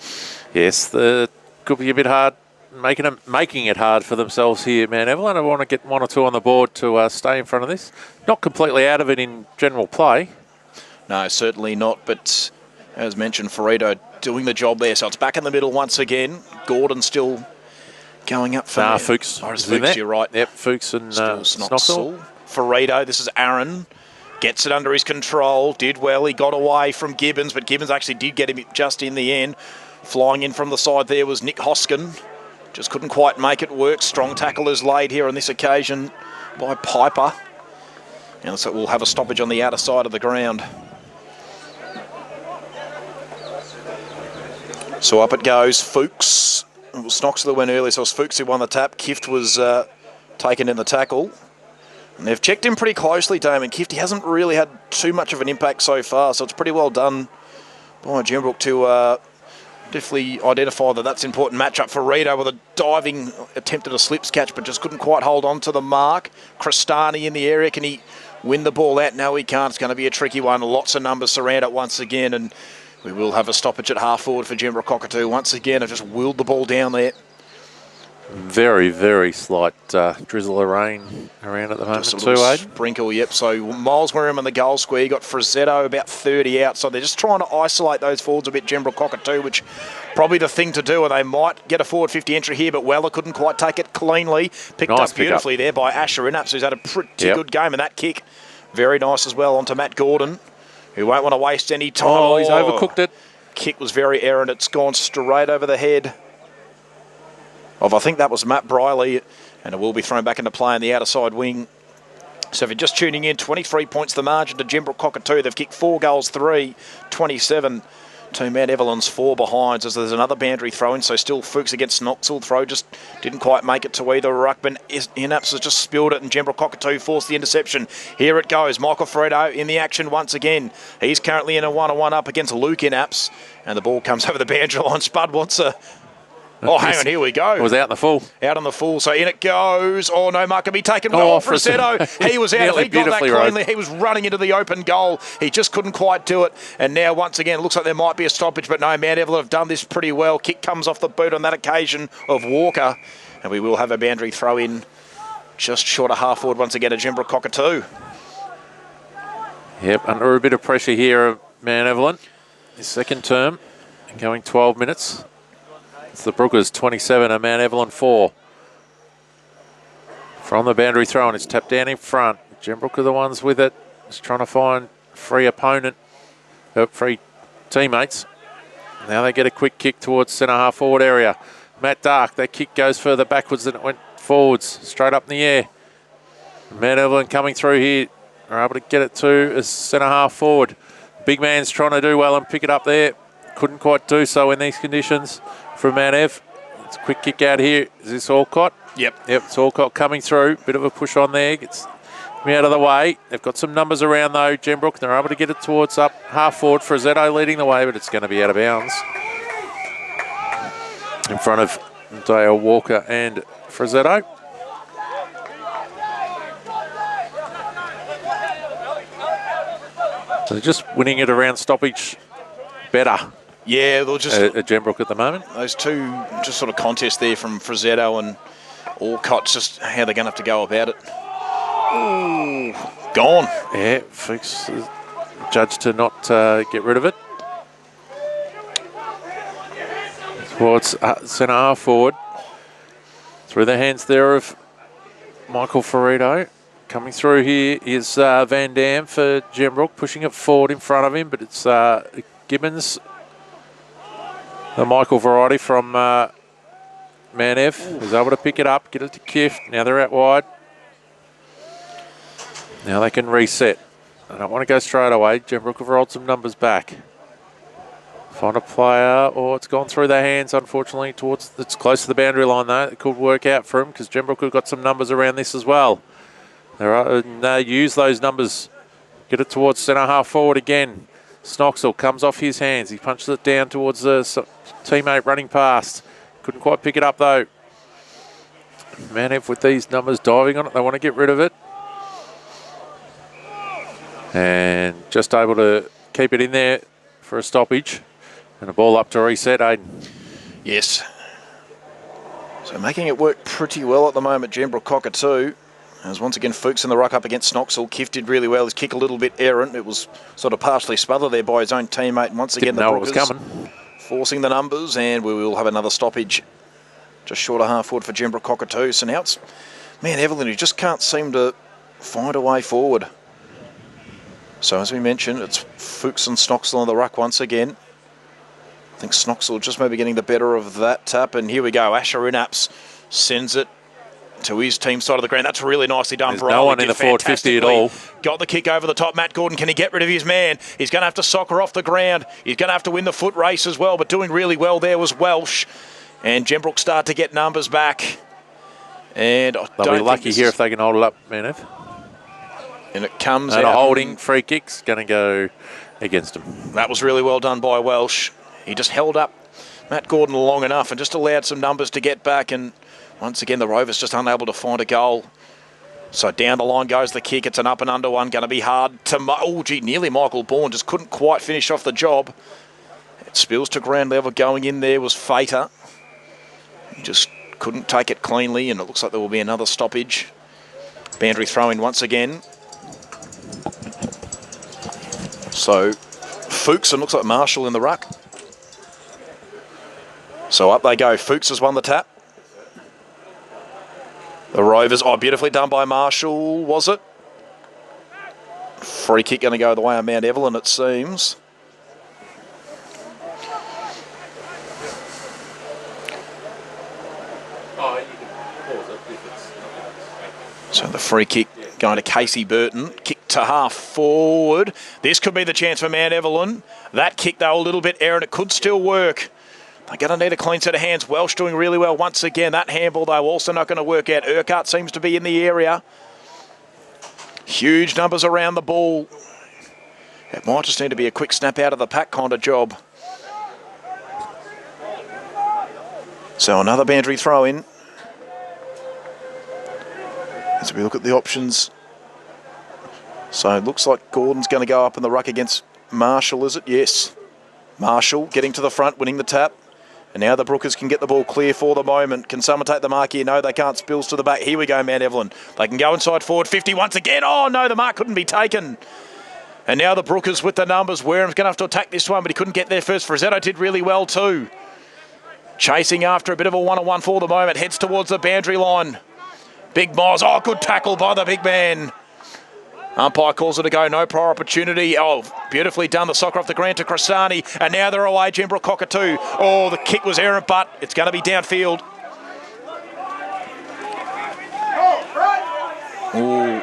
Yes, could be a bit hard, making it hard for themselves here, Mount Evelyn. I want to get 1 or 2 on the board to stay in front of this. Not completely out of it in general play. No, certainly not, but as mentioned, Ferrito doing the job there. So it's back in the middle once again. Gordon still going up for... Fuchs. Fuchs, you're right. Yep, Fuchs and Snoxall. Ferrito, this is Aaron. Gets it under his control. Did well. He got away from Gibbons, but Gibbons actually did get him just in the end. Flying in from the side there was Nick Hoskin. Just couldn't quite make it work. Strong tackle is laid here on this occasion by Piper. And so we'll have a stoppage on the outer side of the ground. So up it goes. Fuchs. It was Snoxel that went early, so it was Fuchs who won the tap. Kift was taken in the tackle. And they've checked him pretty closely, Damon Kift. He hasn't really had too much of an impact so far, so it's pretty well done by Gembrook to definitely identify that that's an important matchup for Rito with a diving attempt at a slips catch, but just couldn't quite hold on to the mark. Cristani in the area. Can he win the ball out? No, he can't. It's going to be a tricky one. Lots of numbers surround it once again, and we will have a stoppage at half forward for Gembrook Cockatoo. Once again, I've just wheeled the ball down there. Very, very slight drizzle of rain around at the moment just a too, Aiden. Sprinkle, yep. So Miles Wareham in the goal square. You got Frazzetto about 30 out. So they're just trying to isolate those forwards a bit, Gembrook Cockatoo, which probably the thing to do. And they might get a forward 50 entry here, but Weller couldn't quite take it cleanly. Picked Nice up beautifully there by Asher Inaps, who's had a pretty good game. And that kick, very nice as well, onto Matt Gordon, who won't want to waste any time. Oh, he's overcooked it. Kick was very errant. It's gone straight over the head of, I think that was Matt Briley, and it will be thrown back into play on the outer side wing. So if you're just tuning in, 23 points the margin to Gembrook Cockatoo. They've kicked 4 goals, 3, 27 to Mount Evelyn's 4 behind. As there's another boundary throw in, so still Fuchs against Knoxville. Throw just didn't quite make it to either ruckman. Inaps has just spilled it, and Gembrook Cockatoo forced the interception. Here it goes. Michael Fredo in the action once again. He's currently in a 1-on-1 up against Luke Inaps, and the ball comes over the boundary line. Spud wants a... Oh, hang on, here we go. It was out in the full. Out on the full, so in it goes. Oh, no mark can be taken. Oh, Frazzetto. He was out. He got that cleanly. He was running into the open goal. He just couldn't quite do it. And now, once again, it looks like there might be a stoppage, but no, Mount Evelyn have done this pretty well. Kick comes off the boot on that occasion of Walker. And we will have a boundary throw in just short of half forward once again at Gembrook Cockatoo. Yep, under a bit of pressure here of Mount Evelyn. His second term, going 12 minutes. It's the Brookers 27 and Mount Evelyn 4. From the boundary throw, and it's tapped down in front. Gembrook are the ones with it. Just trying to find free opponent, free teammates. Now they get a quick kick towards centre half forward area. Matt Dark, that kick goes further backwards than it went forwards, straight up in the air. Mount Evelyn coming through here, are able to get it to a centre half forward. Big man's trying to do well and pick it up there. Couldn't quite do so in these conditions from Mount Ev. It's a quick kick out here. Is this Alcott? Yep, it's Alcott coming through. Bit of a push on there. Gets me out of the way. They've got some numbers around though, Gembrook. They're able to get it towards up half forward. Frazzetto leading the way, but it's going to be out of bounds. In front of Dale Walker and Frazzetto. So they're just winning it around stoppage better. Yeah, they'll just... At Gembrook at the moment. Those two just sort of contests there from Frazzetto and Alcott, just how they're going to have to go about it. Ooh, gone. Yeah, Fuchs judged to not get rid of it. Towards centre half forward. Through the hands there of Michael Ferrito. Coming through here is Van Dam for Gembrook, pushing it forward in front of him, but it's Gibbons, the Michael variety from Mount Ev, who's able to pick it up, get it to Kift. Now they're out wide. Now they can reset. I don't want to go straight away. Gembrook have rolled some numbers back. Find a player, or it's gone through their hands, unfortunately, towards, it's close to the boundary line though. It could work out for him because Gembrook have got some numbers around this as well. They use those numbers. Get it towards centre half forward again. Snoxel comes off his hands. He punches it down towards the teammate running past. Couldn't quite pick it up though. Mount Ev with these numbers diving on it. They want to get rid of it. And just able to keep it in there for a stoppage. And a ball up to reset, Aiden. Yes. So making it work pretty well at the moment, Gembrook Cockatoo. As once again, Fuchs in the ruck up against Snoxel. Kiff did really well. His kick a little bit errant. It was sort of partially smothered there by his own teammate. And once again, the Brookers was coming. Forcing the numbers, and we will have another stoppage just short of half forward for Gembrook Cockatoo. So now it's Mount Evelyn who just can't seem to find a way forward. So as we mentioned, it's Fuchs and Snoxel on the ruck once again. I think Snoxel just maybe getting the better of that tap. And here we go. Asher Inaps sends it to his team side of the ground. That's really nicely done. There's no one in the forward 50 at all. Got the kick over the top. Matt Gordon, can he get rid of his man? He's going to have to soccer off the ground. He's going to have to win the foot race as well, but doing really well there was Welsh. And Gembrook start to get numbers back. And they'll be lucky here if they can hold it up, Manev. And it comes and out. A holding free kick's going to go against him. That was really well done by Welsh. He just held up Matt Gordon long enough and just allowed some numbers to get back. And once again, the Rovers just unable to find a goal. So down the line goes the kick. It's an up and under one. Going to be hard to... Oh, gee, nearly Michael Bourne. Just couldn't quite finish off the job. It spills to ground level. Going in there was Fater. He just couldn't take it cleanly, and it looks like there will be another stoppage. Boundary throw in once again. So Fuchs, and looks like Marshall in the ruck. So up they go. Fuchs has won the tap. The Rovers, oh, beautifully done by Marshall, was it? Free kick going to go the way of Mount Evelyn, it seems. So the free kick going to Casey Burton. Kick to half forward. This could be the chance for Mount Evelyn. That kick, though, a little bit errant. It could still work. They're going to need a clean set of hands. Welsh doing really well once again. That handball, though, also not going to work out. Urquhart seems to be in the area. Huge numbers around the ball. It might just need to be a quick snap out of the pack kind of job. So another boundary throw in. As we look at the options. So it looks like Gordon's going to go up in the ruck against Marshall, is it? Yes. Marshall getting to the front, winning the tap. And now the Brookers can get the ball clear for the moment. Can someone take the mark here? No, they can't. Spills to the back. Here we go, Mount Evelyn. They can go inside forward 50 once again. Oh, no, the mark couldn't be taken. And now the Brookers with the numbers. Wareham's going to have to attack this one, but he couldn't get there first. Frazzetto did really well too. Chasing after a bit of a one-on-one for the moment. Heads towards the boundary line. Big Moz. Oh, good tackle by the big man. Umpire calls it a go. No prior opportunity. Oh, beautifully done. The soccer off the ground to Crestani. And now they're away. Gembrook Cockatoo. Oh, the kick was errant, but it's going to be downfield. Ooh.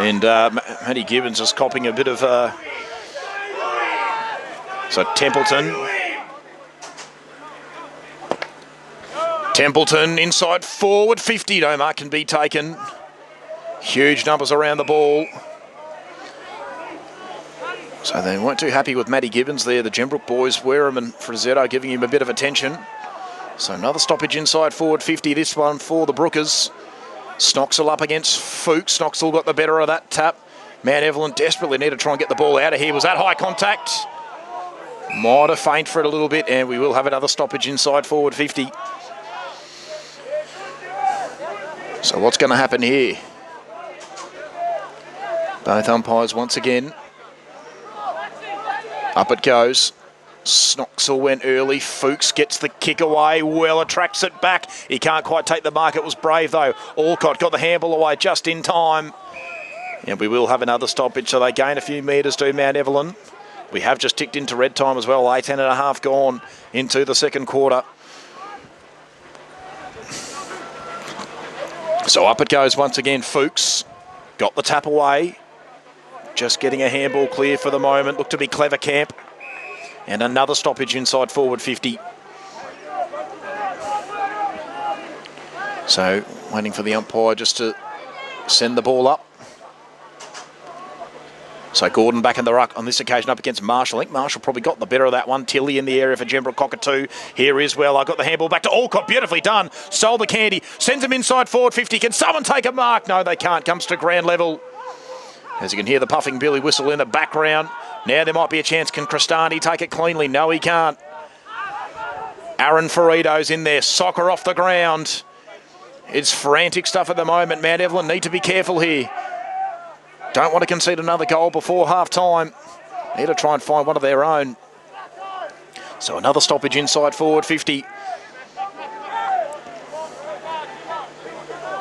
And Matty Gibbons is copping a bit of... So Templeton inside forward 50. No mark can be taken. Huge numbers around the ball. So they weren't too happy with Matty Gibbons there. The Gembrook boys, Wareham and Frazzetto, giving him a bit of attention. So another stoppage inside forward 50. This one for the Brookers. Snoxel up against Fuchs. Snoxel got the better of that tap. Mount Evelyn desperately need to try and get the ball out of here. Was that high contact? Might have faint for it a little bit, and we will have another stoppage inside forward 50. So what's going to happen here? Both umpires once again. Up it goes. Snoxel went early. Fuchs gets the kick away. Well, attracts it back. He can't quite take the mark. It was brave, though. Alcott got the handball away just in time. And we will have another stoppage, so they gain a few metres to Mount Evelyn. We have just ticked into red time as well. 18 and a half gone into the second quarter. So up it goes once again. Fuchs got the tap away. Just getting a handball clear for the moment. Looked to be clever camp. And another stoppage inside forward 50. So waiting for the umpire just to send the ball up. So Gordon back in the ruck on this occasion up against Marshall. I think Marshall probably got the better of that one. Tilly in the area for Gembrook Cockatoo. Here is well. I got the handball back to Alcott. Beautifully done. Stole the candy. Sends him inside forward 50. Can someone take a mark? No, they can't. Comes to ground level. As you can hear the puffing Billy whistle in the background. Now there might be a chance. Can Crestani take it cleanly? No, he can't. Aaron Ferrito's in there. Soccer off the ground. It's frantic stuff at the moment. Mount Evelyn need to be careful here. Don't want to concede another goal before half-time. Need to try and find one of their own. So another stoppage inside forward 50.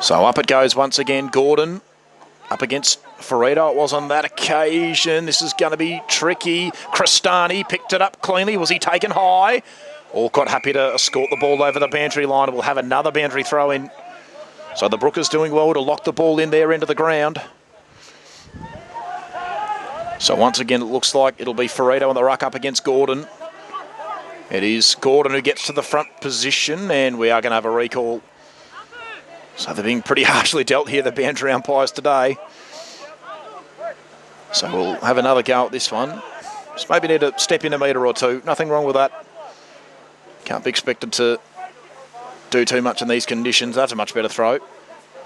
So up it goes once again. Gordon up against Ferrito. It was on that occasion. This is going to be tricky. Cristani picked it up cleanly. Was he taken high? Alcott happy to escort the ball over the boundary line. We'll have another boundary throw in. So the Brookers doing well to lock the ball in there into the ground. So once again, it looks like it'll be Ferrito on the ruck up against Gordon. It is Gordon who gets to the front position, and we are going to have a recall. So they're being pretty harshly dealt here, the boundary umpires today. So we'll have another go at this one. Just maybe need to step in a metre or two. Nothing wrong with that. Can't be expected to do too much in these conditions. That's a much better throw.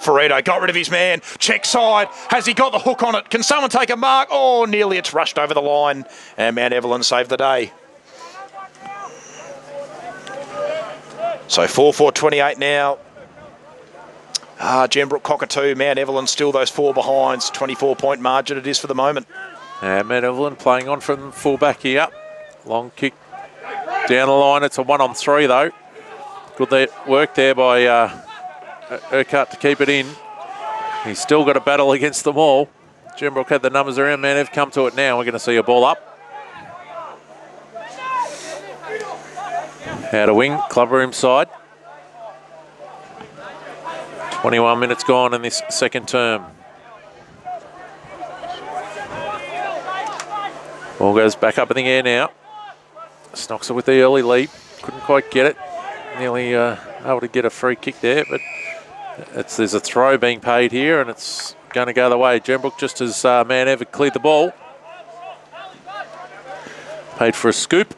Ferrito got rid of his man. Check side. Has he got the hook on it? Can someone take a mark? Oh, nearly it's rushed over the line. And Mount Evelyn saved the day. So 4-4-28 now. Gembrook, Cockatoo, Mount Evelyn still those 4 behinds. 24-point margin it is for the moment. Mount Evelyn playing on from fullback here. Long kick down the line. It's a 1-on-3 though. Good work there by Urquhart to keep it in. He's still got a battle against them all. Gembrook had the numbers around. Mount Ev come to it now. We're going to see a ball up. Out of wing, Club Room side. 21 minutes gone in this second term. Ball goes back up in the air now. Snoxer with the early lead. Couldn't quite get it. Nearly able to get a free kick there, but there's a throw being paid here, and it's going to go the way. Gembrook, just as Mount Ev cleared the ball. Paid for a scoop.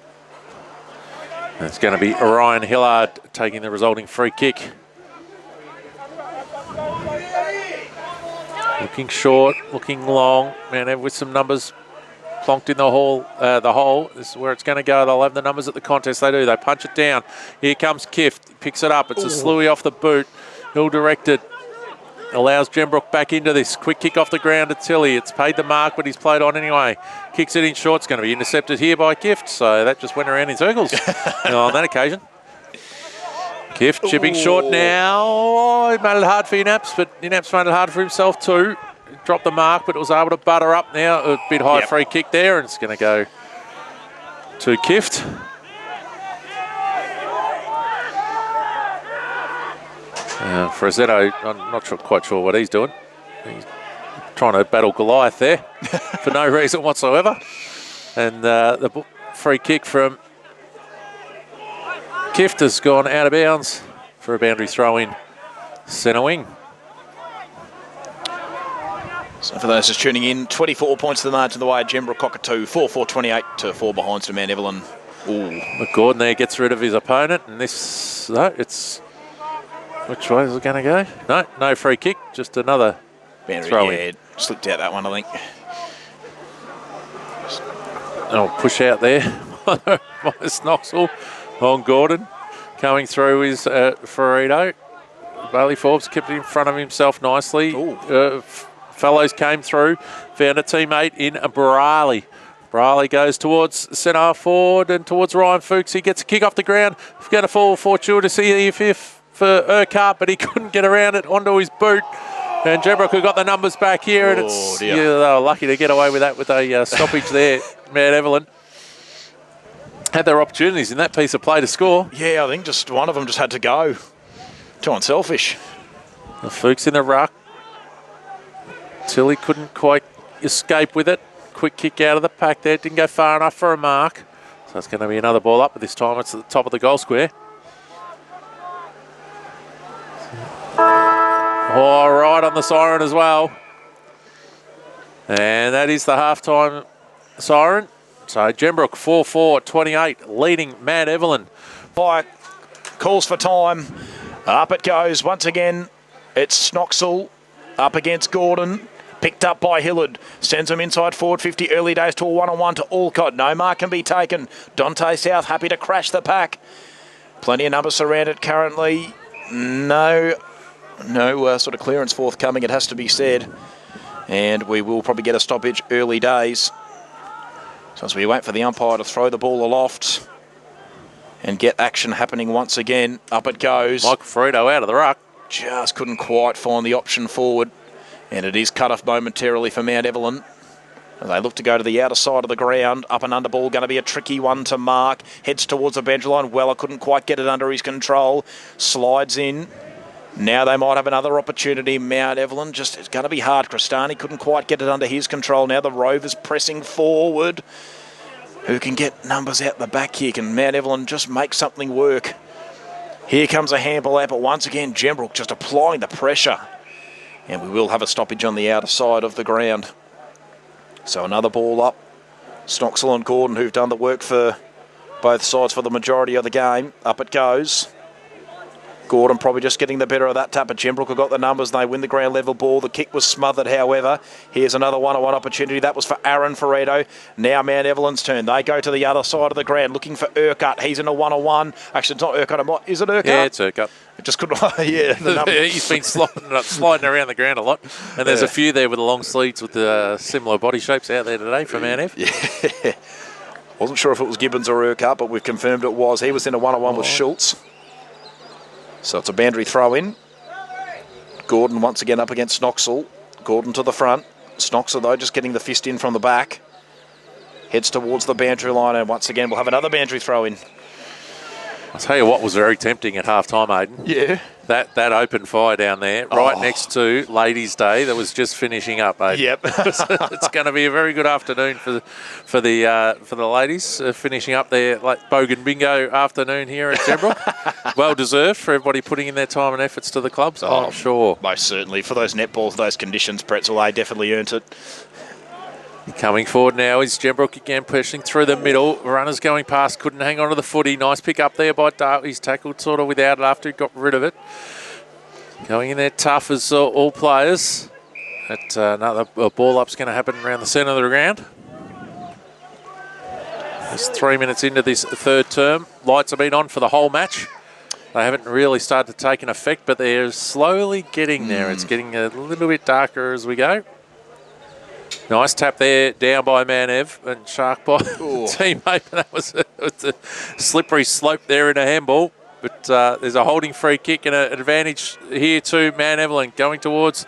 And it's going to be Orion Hillard taking the resulting free kick. Looking short, looking long. Mount Ev with some numbers plonked in the hole. This is where it's going to go. They'll have the numbers at the contest. They do. They punch it down. Here comes Kift. Picks it up. It's a Sluey off the boot. He'll direct it. Allows Gembrook back into this. Quick kick off the ground to Tilly. It's paid the mark, but he's played on anyway. Kicks it in short. It's going to be intercepted here by Kift. So that just went around in circles on that occasion. Kift chipping short now. Oh, he made it hard for Inaps, but Inaps made it hard for himself too. Dropped the mark, but it was able to butter up now. A bit high free kick there, and it's going to go to Kift. Frazzetto, I'm not quite sure what he's doing. He's trying to battle Goliath there for no reason whatsoever. And the free kick from Kift has gone out of bounds for a boundary throw in centre wing. So for those just tuning in, 24 points to the margin the way of Gembrook Cockatoo, 4-4-28 to 4 behinds to Mount Evelyn. Ooh. McGordon there gets rid of his opponent, and this, no, it's, which way is it going to go? No free kick, just another throw in. Slipped out that one, I think. Oh, push out there by Snoxel on Gordon. Coming through is Ferrito. Bailey Forbes kept it in front of himself nicely. Fellows came through, found a teammate in Briley. Briley goes towards centre forward and towards Ryan Fuchs. He gets a kick off the ground. He's going to fall fortuitously for Urquhart, but he couldn't get around it onto his boot. And Gembrook who got the numbers back here, and it's they were lucky to get away with that with a stoppage there. Mount Evelyn had their opportunities in that piece of play to score. Yeah, I think just one of them just had to go. Too unselfish. The Fuchs in the ruck. Tilly couldn't quite escape with it. Quick kick out of the pack there. Didn't go far enough for a mark. So it's going to be another ball up, but this time it's at the top of the goal square. All right on the siren as well. And that is the halftime siren. So Gembrook 4-4-28 leading Mount Evelyn. By calls for time. Up it goes once again. It's Snoxel up against Gordon. Picked up by Hillard. Sends him inside forward 50. Early days to a 1-on-1 to Alcott. No mark can be taken. Dante South happy to crash the pack. Plenty of numbers surrounded currently. No sort of clearance forthcoming, it has to be said. And we will probably get a stoppage early days. So as we wait for the umpire to throw the ball aloft and get action happening once again. Up it goes. Michael Ferrito out of the ruck. Just couldn't quite find the option forward. And it is cut off momentarily for Mount Evelyn. And they look to go to the outer side of the ground. Up and under ball, going to be a tricky one to mark. Heads towards the boundary line. Weller couldn't quite get it under his control. Slides in. Now they might have another opportunity. Mount Evelyn, just it's going to be hard. Cristani couldn't quite get it under his control. Now the Rovers pressing forward. Who can get numbers out the back here? Can Mount Evelyn just make something work? Here comes a handball out, but once again, Gembrook just applying the pressure. And we will have a stoppage on the outer side of the ground. So another ball up. Snoxall and Gordon, who've done the work for both sides for the majority of the game. Up it goes. Gordon probably just getting the better of that tap, but Gembrook have got the numbers. They win the ground level ball. The kick was smothered, however. Here's another one-on-one opportunity. That was for Aaron Ferreto. Now Mount Evelyn's turn. They go to the other side of the ground looking for Urquhart. He's in a one-on-one. Actually, it's not Urquhart. Is it Urquhart? Yeah, it's Urquhart. It just couldn't. Yeah, he's been sliding around the ground a lot. And there's a few there with the long sleeves with the similar body shapes out there today from Mount Ev. Yeah. Wasn't sure if it was Gibbons or Urquhart, but we've confirmed it was. He was in a one-on-one with Schultz. So it's a boundary throw in. Gordon once again up against Snoxall. Gordon to the front. Snoxall, though, just getting the fist in from the back. Heads towards the boundary line, and once again we'll have another boundary throw in. I'll tell you what was very tempting at half-time, Aidan. Yeah. That open fire down there, right next to Ladies' Day, that was just finishing up, Aidan. Yep. It's going to be a very good afternoon for the ladies, finishing up their Bogan Bingo afternoon here at Gembrook. Well deserved for everybody putting in their time and efforts to the clubs, I'm sure. Most certainly. For those netballs, those conditions, Pretzel, they definitely earned it. Coming forward now is Gembrook again, pushing through the middle. Runners going past, couldn't hang on to the footy. Nice pick up there by Dart. He's tackled sort of without it after he got rid of it. Going in there tough as all players. But another ball up's going to happen around the centre of the ground. It's 3 minutes into this third term. Lights have been on for the whole match. They haven't really started to take an effect, but they're slowly getting there. It's getting a little bit darker as we go. Nice tap there, down by Mount Ev and Shark by teammate. That was a slippery slope there in a handball. But there's a holding free kick and an advantage here to Mount Evelyn going towards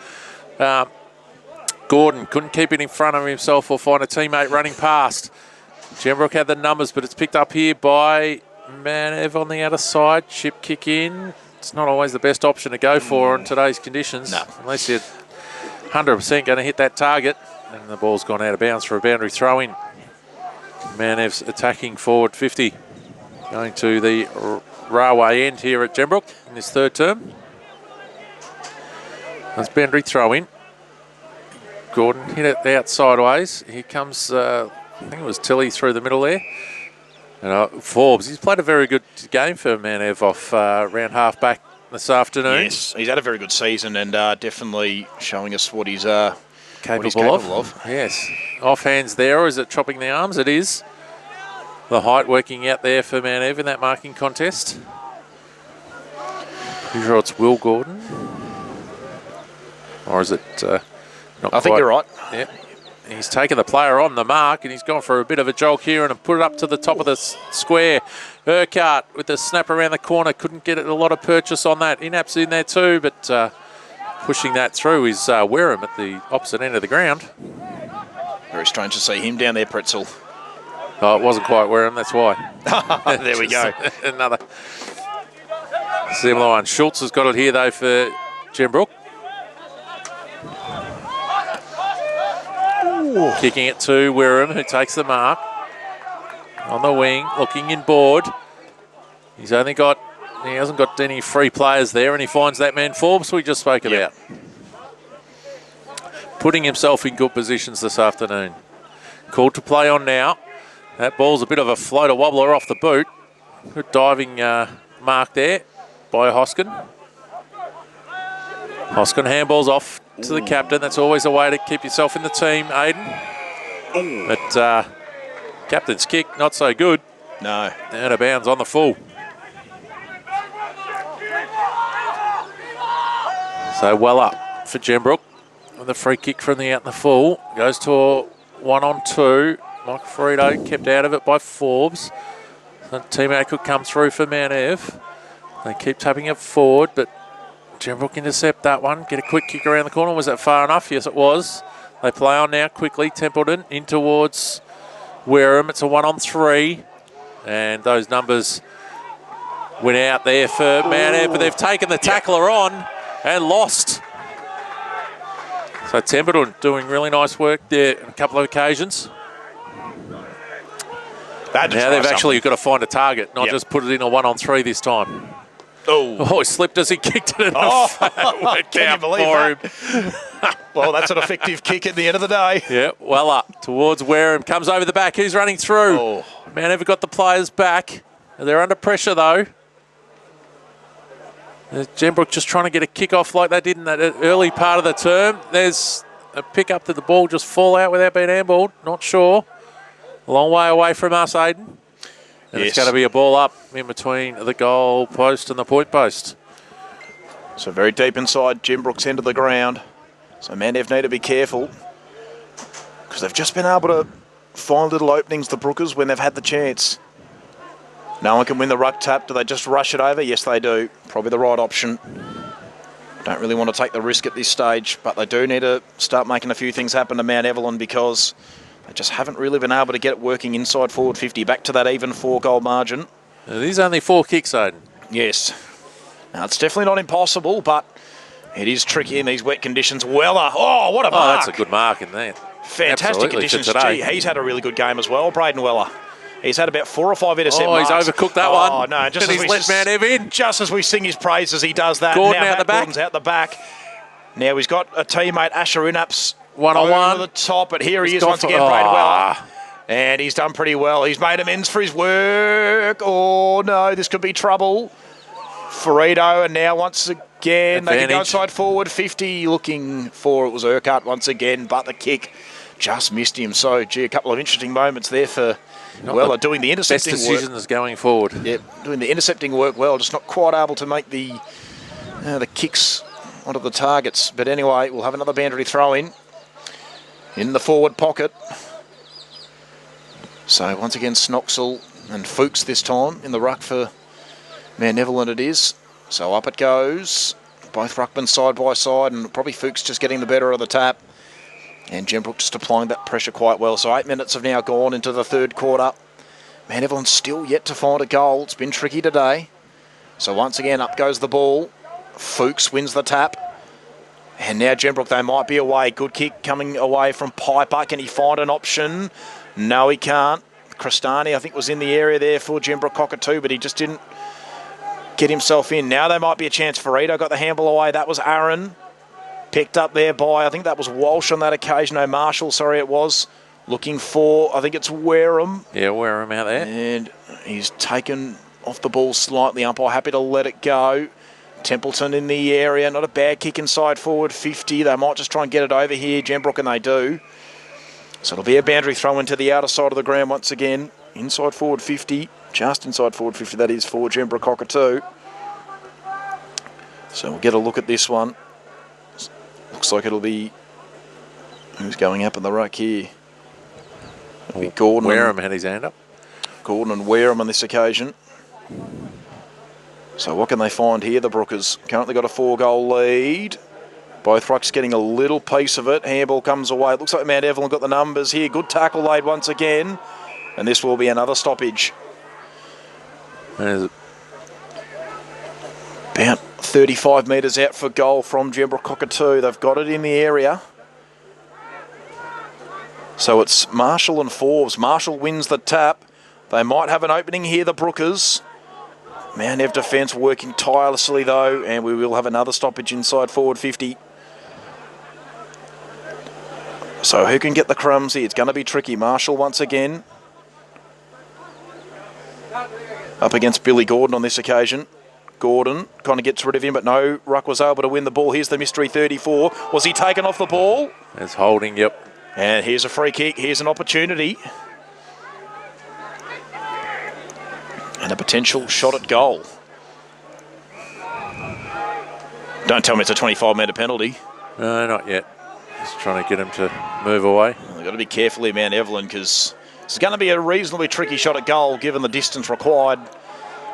Gordon. Couldn't keep it in front of himself or find a teammate running past. Gembrook had the numbers, but it's picked up here by Mount Ev on the outer side. Chip kick in. It's not always the best option to go for in today's conditions. No. Unless you're 100% going to hit that target. And the ball's gone out of bounds for a boundary throw-in. Mount Ev's attacking forward 50. Going to the railway end here at Gembrook in this third term. That's boundary throw-in. Gordon hit it out sideways. Here comes, I think it was Tilly through the middle there. And Forbes, he's played a very good game for Mount Ev off round half back this afternoon. Yes, he's had a very good season and definitely showing us what he's... capable of. Yes. Off hands there, or is it chopping the arms? It is. The height working out there for Mount Ev in that marking contest. Pretty sure it's Will Gordon. Or is it not I think you're right. Yep. He's taken the player on the mark and he's gone for a bit of a jog here and put it up to the top of the square. Urquhart with the snap around the corner. Couldn't get a lot of purchase on that. Inap's in there too, but... pushing that through is Wareham at the opposite end of the ground. Very strange to see him down there, Pretzel. Oh, it wasn't quite Wareham, that's why. There we go. Another similar one. Schultz has got it here, though, for Gembrook. Kicking it to Wareham, who takes the mark. On the wing, looking inboard. He hasn't got any free players there, and he finds that man Forbes we just spoke about. Putting himself in good positions this afternoon. Called to play on now. That ball's a bit of a floater wobbler off the boot. Good diving mark there by Hoskin. Hoskin handballs off to the captain. That's always a way to keep yourself in the team, Aiden. But captain's kick, not so good. No. Out of bounds on the full. So well up for Gembrook with a free kick from the out in the full. Goes to a 1-on-2. Mike Frito kept out of it by Forbes. The teammate could come through for Mount Ev. They keep tapping it forward, but Gembrook intercept that one. Get a quick kick around the corner. Was that far enough? Yes, it was. They play on now quickly. Templeton in towards Wareham. It's a 1-on-3. And those numbers went out there for Mount Ev, but they've taken the tackler on and lost. So Templeton doing really nice work there on a couple of occasions. Now they've actually got to find a target, not just put it in a 1-on-3 this time. Oh, he slipped as he kicked it in. Can you believe that? Well, that's an effective kick at the end of the day. Yeah, well up towards Wareham. Comes over the back. Who's running through? Mount Ev got the players back. They're under pressure, though. Gembrook just trying to get a kick off like they did in that early part of the term. There's a pick up to the ball just fall out without being handballed. Not sure. A long way away from us, Aiden. And it's going to be a ball up in between the goal post and the point post. So very deep inside Gembrook's end of the ground. So Mount Ev need to be careful because they've just been able to find little openings, the Brookers, when they've had the chance. No one can win the ruck tap. Do they just rush it over? Yes, they do. Probably the right option. Don't really want to take the risk at this stage, but they do need to start making a few things happen to Mount Evelyn because they just haven't really been able to get it working inside forward 50. Back to that even 4-goal margin. Now, these are only 4 kicks, Aiden. Yes. Now, it's definitely not impossible, but it is tricky in these wet conditions. Weller. Oh, what a mark. That's a good mark in there. Fantastic conditions. Gee, he's had a really good game as well, Braden Weller. He's had about 4 or 5 intercept marks. He's overcooked that one. Oh, no. Just as he's let Mount Ev in. Just as we sing his praises, he does that. Gordon now out the back. Gordon's out the back. Now he's got a teammate, Asher Inaps, 1-on-1. over the top, but here he is once again, Braden Weller. And he's done pretty well. He's made amends for his work. Oh, no, this could be trouble. Ferrito, and now once again, they can go inside forward 50, looking for, it was Urquhart once again, but the kick just missed him. So, gee, a couple of interesting moments there for Weller doing the intercepting best decisions going forward. Yep, doing the intercepting work well, just not quite able to make the kicks onto the targets. But anyway, we'll have another boundary throw in the forward pocket. So once again, Snoxall and Fuchs this time in the ruck for Mount Evelyn it is. So up it goes. Both ruckmen side by side, and probably Fuchs just getting the better of the tap. And Gembrook just applying that pressure quite well. So 8 minutes have now gone into the third quarter. Mount Evelyn's still yet to find a goal. It's been tricky today. So once again, up goes the ball. Fuchs wins the tap. And now Gembrook, they might be away. Good kick coming away from Piper. Can he find an option? No, he can't. Crestani, I think, was in the area there for Gembrook Cockatoo, but he just didn't get himself in. Now there might be a chance for Rito. Got the handball away. That was Aaron. Picked up there by, I think that was Walsh on that occasion. No, Marshall, sorry, it was. Looking for, I think it's Wareham. Yeah, Wareham out there. And he's taken off the ball slightly. Umpire happy to let it go. Templeton in the area. Not a bad kick inside forward 50. They might just try and get it over here, Gembrook, and they do. So it'll be a boundary throw into the outer side of the ground once again. Inside forward 50. Just inside forward 50, that is, for Gembrook Cockatoo. So we'll get a look at this one. Looks like it'll be... Who's going up in the ruck here? It'll be Gordon. Wareham had his hand up. Gordon and Wareham on this occasion. So what can they find here, the Brookers? Currently got a 4-goal lead. Both rucks getting a little piece of it. Handball comes away. It looks like Mount Evelyn got the numbers here. Good tackle laid once again. And this will be another stoppage. There's about 35 metres out for goal from Gembrook Cockatoo. They've got it in the area. So it's Marshall and Forbes. Marshall wins the tap. They might have an opening here, the Brookers. Mount Ev defence working tirelessly though, and we will have another stoppage inside forward 50. So who can get the crumbs here? It's going to be tricky. Marshall once again. Up against Billy Gordon on this occasion. Gordon kind of gets rid of him, but no, Ruck was able to win the ball. Here's the mystery 34. Was he taken off the ball? It's holding, yep. And here's a free kick. Here's an opportunity. And a potential shot at goal. Don't tell me it's a 25-metre penalty. No, not yet. Just trying to get him to move away. They've got to be careful here, Mount Evelyn, because it's going to be a reasonably tricky shot at goal given the distance required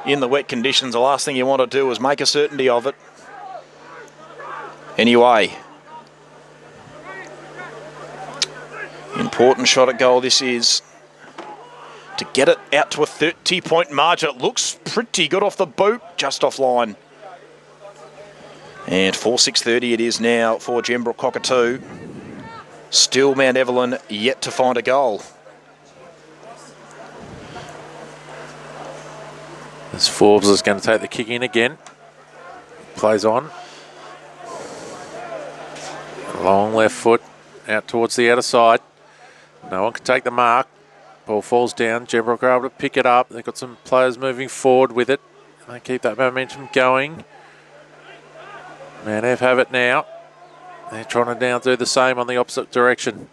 in the wet conditions. The last thing you want to do is make a certainty of it. Anyway, important shot at goal this is to get it out to a 30-point margin. It looks pretty good off the boot, just offline. And 4:6:30 it is now for Gembrook Cockatoo. Still Mount Evelyn yet to find a goal. As Forbes is going to take the kick in again. Plays on. Long left foot out towards the outer side. No one can take the mark. Ball falls down. Gembrook are able to pick it up. They've got some players moving forward with it. They keep that momentum going. Mount Ev have it now. They're trying to now do the same on the opposite direction.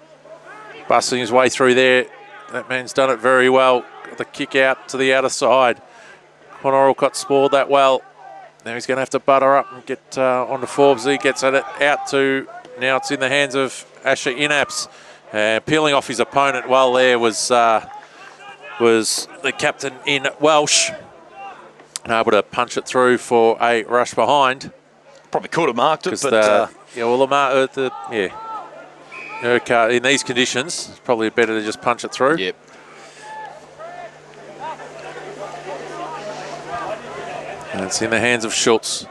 Bustling his way through there. That man's done it very well. Got the kick out to the outer side. Connor Alcott spoiled that well. Now he's going to have to butter up and get onto Forbes. He gets it out to, now it's in the hands of Asher Inaps. Peeling off his opponent well there was the captain in Welsh. Able to punch it through for a rush behind. Probably could have marked it, but... in these conditions, it's probably better to just punch it through. Yep. And it's in the hands of Schultz.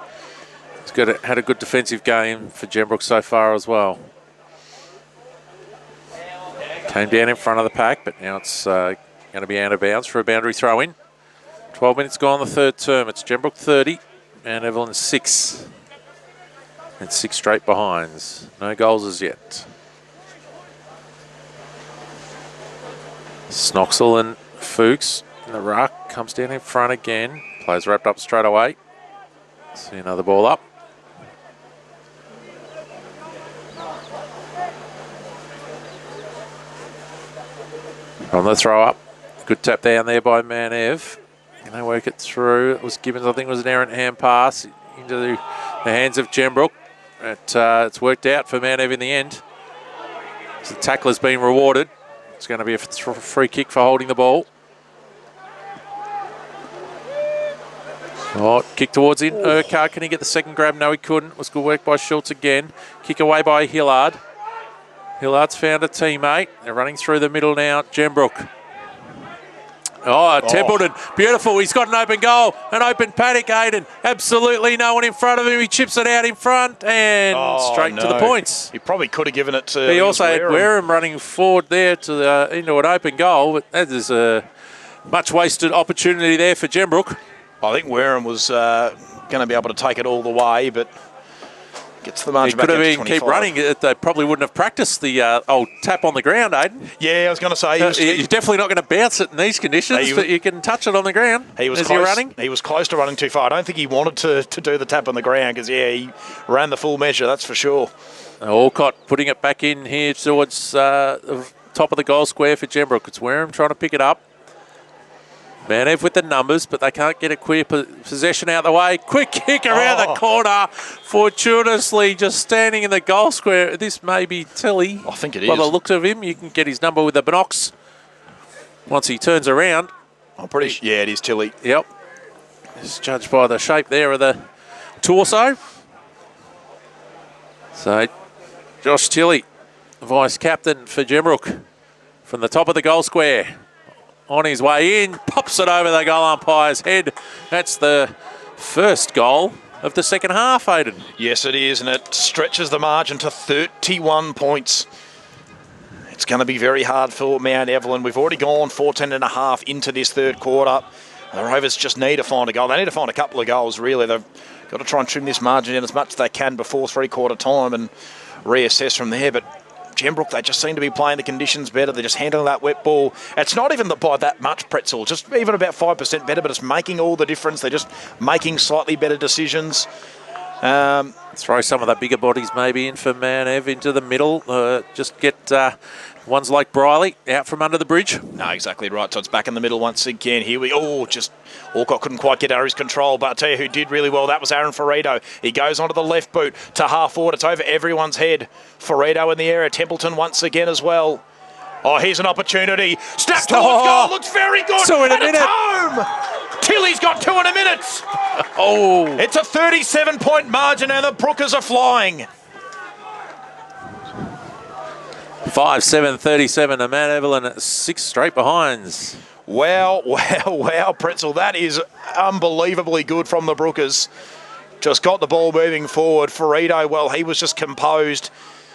He's had a good defensive game for Gembrook so far as well. Came down in front of the pack, but now it's going to be out of bounds for a boundary throw-in. 12 minutes gone the third term. It's Gembrook 30 and Evelyn 6. And 6 straight behinds. No goals as yet. Snoxel and Fuchs in the ruck. Comes down in front again. Players wrapped up straight away. See another ball up. On the throw up. Good tap down there by Mount Ev. Can they work it through? It was Gibbons, I think it was an errant hand pass into the hands of Gembrook. It's worked out for Mount Ev in the end. So the tackler's been rewarded. It's going to be a free kick for holding the ball. Oh, kick towards in. Urquhart, can he get the second grab? No, he couldn't. It was good work by Schultz again. Kick away by Hillard. Hillard's found a teammate. They're running through the middle now. Gembrook. Oh, Templeton. Beautiful. He's got an open goal. An open paddock, Aiden. Absolutely no one in front of him. He chips it out in front and straight to the points. He probably could have given it to... He also had Wareham running forward there to into an open goal, but that is a much wasted opportunity there for Gembrook. I think Wareham was going to be able to take it all the way, but gets the margin back up to 25. Keep running. They probably wouldn't have practiced the old tap on the ground, Aiden. Yeah, I was going to say. You're definitely not going to bounce it in these conditions, but you can touch it on the ground. He was close. He was close to running too far. I don't think he wanted to do the tap on the ground because, he ran the full measure, that's for sure. Alcott putting it back in here towards the top of the goal square for Gembrook. It's Wareham trying to pick it up. Mount Ev with the numbers, but they can't get a clear possession out of the way. Quick kick around the corner. Fortuitously just standing in the goal square. This may be Tilly. I think it is. By the looks of him, you can get his number with the binocs once he turns around. I'm pretty sure. Yeah, it is Tilly. Yep. It's judged by the shape there of the torso. So, Josh Tilly, vice captain for Gembrook, from the top of the goal square. On his way in, pops it over the goal umpire's head. That's the first goal of the second half, Aiden. Yes, it is, and it stretches the margin to 31 points. It's going to be very hard for Mount Evelyn. We've already gone 14.5 into this third quarter. The Rovers just need to find a goal. They need to find a couple of goals, really. They've got to try and trim this margin in as much as they can before three-quarter time and reassess from there, but Gembrook, they just seem to be playing the conditions better. They're just handling that wet ball. It's not even by that much, Pretzel, just even about 5% better, but it's making all the difference. They're just making slightly better decisions. Throw some of the bigger bodies maybe in for Mount Ev into the middle. Just get ones like Briley out from under the bridge. No, exactly right. So it's back in the middle once again. Here we Alcott couldn't quite get out of his control, but I'll tell you who did really well. That was Aaron Ferrito. He goes onto the left boot to half forward. It's over everyone's head. Ferrito in the area. Templeton once again as well. Oh, here's an opportunity. Snap towards goal. Looks very good. 2 in a minute. It's home. Tilly's got 2 in a minute. Oh. It's a 37-point margin and the Brookers are flying. 5-7-37 to Matt Evelyn at 6 straight behinds. Wow, Pretzel. That is unbelievably good from the Brookers. Just got the ball moving forward. Ferrito, well, he was just composed.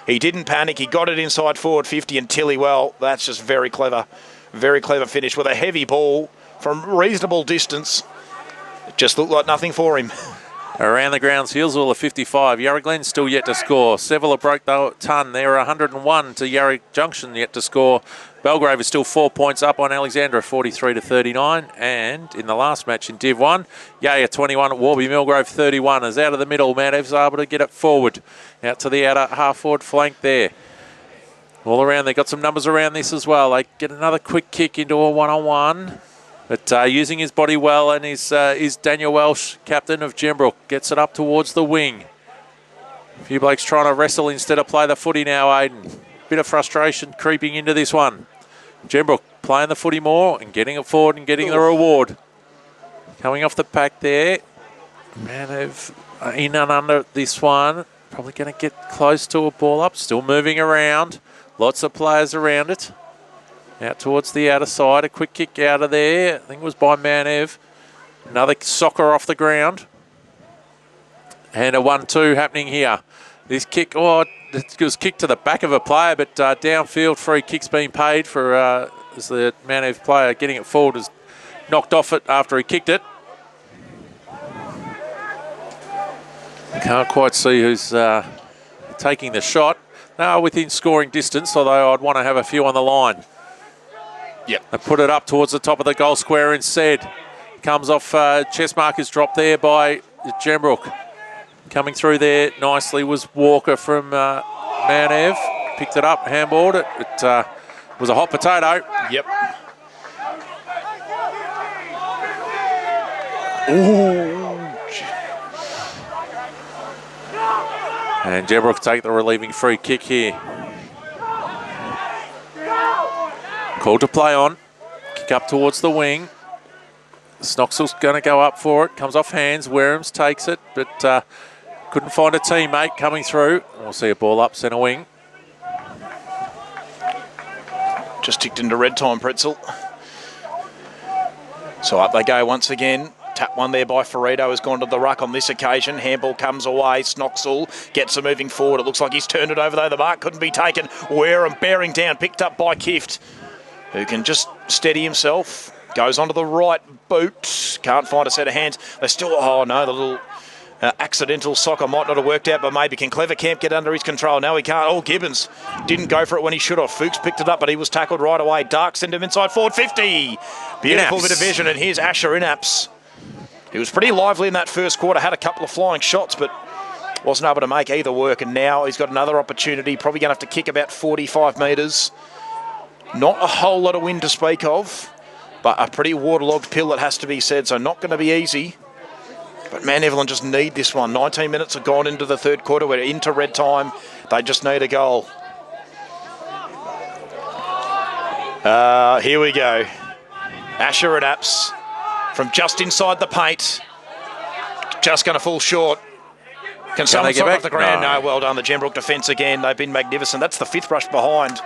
He didn't panic. He got it inside forward 50, and Tilly, well, that's just very clever. Very clever finish with a heavy ball from reasonable distance. It just looked like nothing for him. Around the grounds, Hillsville at 55. Yarra Glen still yet to score. Sevilla broke the ton. They're 101 to Yarra Junction yet to score. Belgrave is still 4 points up on Alexandra, 43 to 39. And in the last match in Div 1, Yaya 21 at Warby Millgrove 31. Is out of the middle. Matt Ev's able to get it forward. Out to the outer half-forward flank there. All around, they got some numbers around this as well. They get another quick kick into a one-on-one. But using his body well, and is Daniel Welsh, captain of Gembrook, gets it up towards the wing. A few blokes trying to wrestle instead of play the footy now, Aiden. Bit of frustration creeping into this one. Gembrook playing the footy more and getting it forward and getting the reward. Coming off the pack there. Manev in and under this one. Probably going to get close to a ball up. Still moving around. Lots of players around it. Out towards the outer side. A quick kick out of there. I think it was by Manev. Another soccer off the ground. And a 1-2 happening here. This kick, it was kicked to the back of a player, but downfield free kick's been paid for as the Manev player getting it forward has knocked off it after he kicked it. Can't quite see who's taking the shot. No, within scoring distance, although I'd want to have a few on the line. Yep. They put it up towards the top of the goal square instead. Comes off chest markers dropped there by Gembrook. Coming through there nicely was Walker from Manev. Picked it up, handballed it. It was a hot potato. Yep. Ooh. And Gembrook take the relieving free kick here. Called to play on. Kick up towards the wing. Snoxell's going to go up for it. Comes off hands. Warehams takes it, but couldn't find a teammate coming through. We'll see a ball up centre wing. Just ticked into red time, Pretzel. So up they go once again. Tap one there by Ferrito has gone to the ruck on this occasion. Handball comes away. Snoxell gets it moving forward. It looks like he's turned it over though. The mark couldn't be taken. Wareham bearing down. Picked up by Kift, who can just steady himself. Goes onto the right boot. Can't find a set of hands. They still, oh no, the little accidental soccer might not have worked out, but maybe can Clevercamp get under his control? No, he can't. Oh, Gibbons didn't go for it when he should have. Fuchs picked it up, but he was tackled right away. Dark sent him inside forward 50. Beautiful bit of vision, and here's Asher Inaps. He was pretty lively in that first quarter, had a couple of flying shots, but wasn't able to make either work, and now he's got another opportunity. Probably going to have to kick about 45 metres. Not a whole lot of wind to speak of, but a pretty waterlogged pill, it has to be said, so not going to be easy. But man, Evelyn just need this one. 19 minutes have gone into the third quarter. We're into red time. They just need a goal. Here we go. Asher and Apps from just inside the paint. Just going to fall short. Can someone stop off the ground? No, well done. The Gembrook defence again. They've been magnificent. That's the fifth rush behind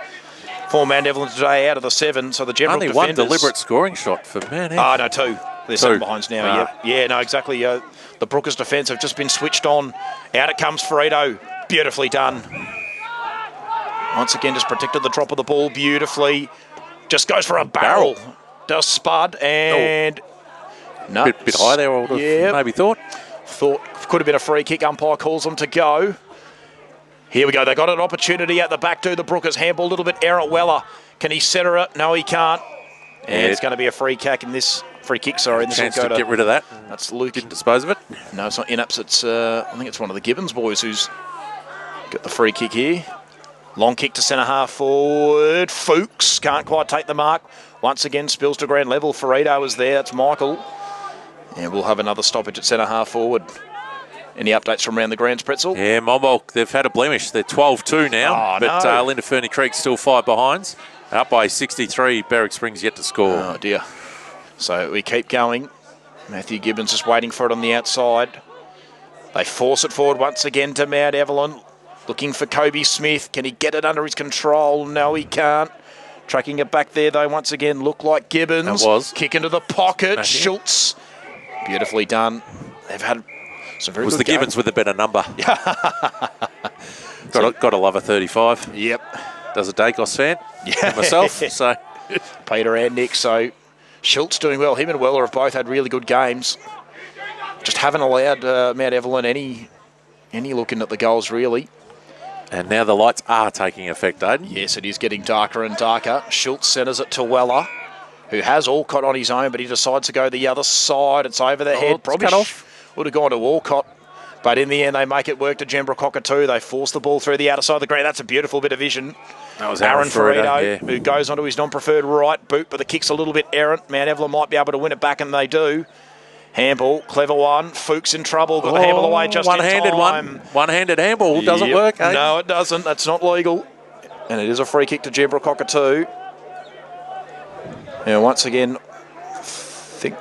for Mount Evelyn today out of the 7. So the Gembrook defenders... Only one deliberate scoring shot for Mount Evelyn. Oh, no, 2. They're 7 behinds now. Yep. Yeah, no, exactly. The Brookers defence have just been switched on. Out it comes Ferrito. Beautifully done. Once again, just protected the drop of the ball beautifully. Just goes for a barrel. Does spud and... No. Bit high there, I would have maybe thought. Thought could have been a free kick. Umpire calls them to go. Here we go. They got an opportunity at the back to the Brookers. Handball a little bit. Aaron Weller. Can he center it? No, he can't. And it's going to be a free kick in this. Free kick, sorry. And this chance will go to get rid of that. That's Luke. Didn't dispose of it. No, it's not Inaps. It's I think it's one of the Gibbons boys who's got the free kick here. Long kick to centre half forward. Fuchs can't quite take the mark. Once again, spills to ground level. Ferrito is there. That's Michael. And we'll have another stoppage at centre half forward. Any updates from around the grounds, Pretzel? Yeah, Monbulk, they've had a blemish. They're 12-2 now. But Linda Fernie Creek still 5 behinds. Up by 63. Berwick Springs yet to score. Oh, dear. So we keep going. Matthew Gibbons just waiting for it on the outside. They force it forward once again to Mount Evelyn. Looking for Kobe Smith. Can he get it under his control? No, he can't. Tracking it back there, though, once again, looked like Gibbons. That was. Kick into the pocket. Matthew. Schultz. Beautifully done. They've had some very good the Gibbons with a better number. got to love a 35. Yep. Does a Dacos fan. Yeah. Myself. So Peter and Nick. So Schultz doing well. Him and Weller have both had really good games. Just haven't allowed Mount Evelyn any looking at the goals, really. And now the lights are taking effect, Aiden. Yes, it is getting darker and darker. Schultz centres it to Weller, who has Alcott on his own, but he decides to go the other side. It's over the head. Probably cut off. Would have gone to Alcott. But in the end, they make it work to Gembrook Cockatoo. They force the ball through the outer side of the ground. That's a beautiful bit of vision. That was Aaron Ferrito, yeah. who goes onto his non-preferred right boot, but the kick's a little bit errant. Mount Evelyn might be able to win it back, and they do. Handball, clever one. Fuchs in trouble. Got the handball away just in time. One-handed handball doesn't work, eh? No, it doesn't. That's not legal. And it is a free kick to Gembrook Cockatoo. Now, once again, I think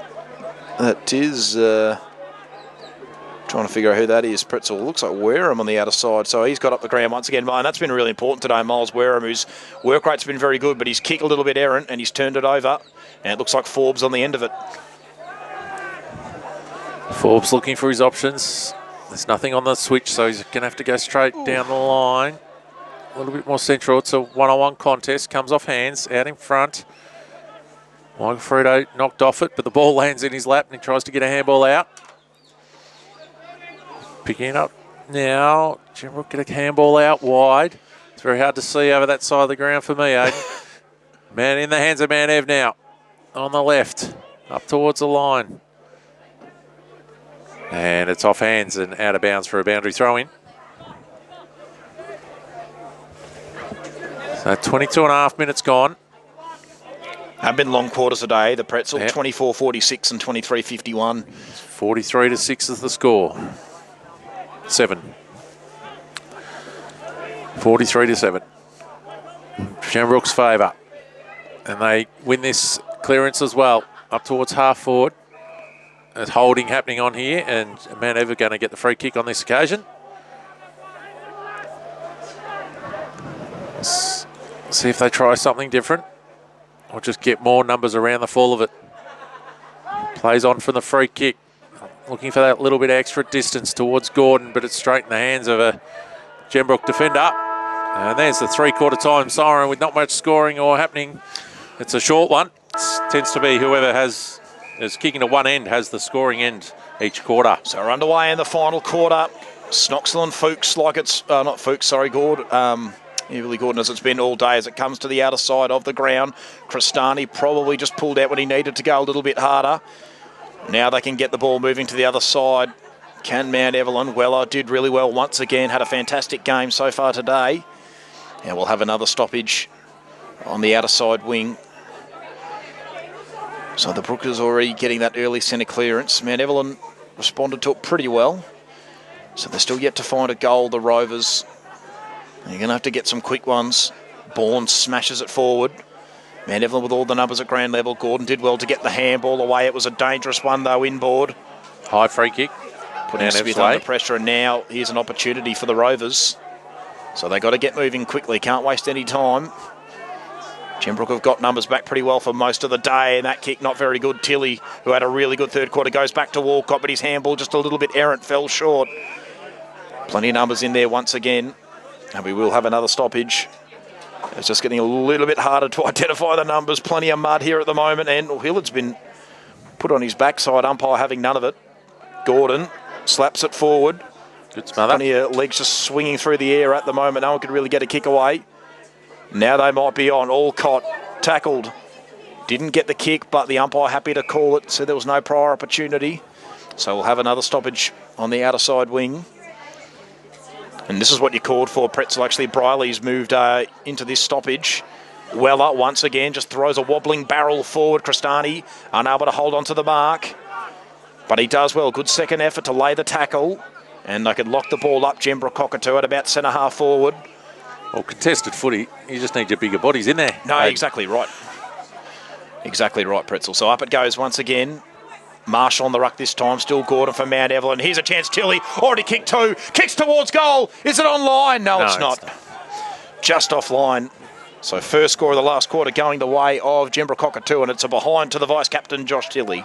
that is... trying to figure out who that is. Pretzel looks like Wareham on the outer side. So he's got up the ground once again. And that's been really important today. Miles Wareham, whose work rate's been very good, but he's kicked a little bit errant and he's turned it over. And it looks like Forbes on the end of it. Forbes looking for his options. There's nothing on the switch, so he's going to have to go straight down the line. A little bit more central. It's a one-on-one contest. Comes off hands, out in front. Michael Frito knocked off it, but the ball lands in his lap and he tries to get a handball out. Picking it up now. Gembrook get a handball out wide. It's very hard to see over that side of the ground for me, Aiden. Man in the hands of Mount Ev now. On the left. Up towards the line. And it's off hands and out of bounds for a boundary throw-in. So 22 and a half minutes gone. Have been long quarters a day. The Pretzel, 24-46 and 23-51. 43-6 is the score. 7. 43-7. Gembrook's favour. And they win this clearance as well. Up towards half forward. There's holding happening on here, and Mount Ever going to get the free kick on this occasion. See if they try something different, or just get more numbers around the fall of it. Plays on from the free kick, looking for that little bit of extra distance towards Gordon, but it's straight in the hands of a Gembrook defender. And there's the three-quarter time siren with not much scoring or happening. It's a short one. It tends to be whoever is kicking to one end has the scoring end each quarter. So we're underway in the final quarter. Snoxel and Fuchs, like it's... not Fuchs, sorry, Gord. Evelyn Gordon, as it's been all day, as it comes to the outer side of the ground. Cristani probably just pulled out when he needed to go a little bit harder. Now they can get the ball moving to the other side. Can Mount Evelyn? Weller did really well once again. Had a fantastic game so far today. And we'll have another stoppage on the outer side wing. So the Brookers already getting that early centre clearance. Mount Evelyn responded to it pretty well. So they're still yet to find a goal, the Rovers. You're going to have to get some quick ones. Bourne smashes it forward. Mount Evelyn with all the numbers at ground level. Gordon did well to get the handball away. It was a dangerous one, though, inboard. High free kick. Putting Smith under pressure, and now here's an opportunity for the Rovers. So they've got to get moving quickly. Can't waste any time. Gembrook have got numbers back pretty well for most of the day, and that kick not very good. Tilly, who had a really good third quarter, goes back to Walcott, but his handball just a little bit errant, fell short. Plenty of numbers in there once again, and we will have another stoppage. It's just getting a little bit harder to identify the numbers. Plenty of mud here at the moment, and Hillard's been put on his backside, umpire having none of it. Gordon slaps it forward. Good smother. Plenty of legs just swinging through the air at the moment. No one could really get a kick away. Now they might be on. Alcott tackled. Didn't get the kick, but the umpire happy to call it, so there was no prior opportunity. So we'll have another stoppage on the outer side wing. And this is what you called for, Pretzel. Actually, Briley's moved into this stoppage. Weller, once again, just throws a wobbling barrel forward. Cristani unable to hold on to the mark. But he does well. Good second effort to lay the tackle. And they can lock the ball up. Gembrook Cockatoo at about centre-half forward. Well, contested footy, you just need your bigger bodies in there. No, exactly right. Exactly right, Pretzel. So up it goes once again. Marshall on the ruck this time, still Gordon for Mount Evelyn. Here's a chance, Tilly, already kicked 2, kicks towards goal. Is it on line? No, it's not. Just offline. So first score of the last quarter going the way of Gembrook Cockatoo, and it's a behind to the vice-captain, Josh Tilly.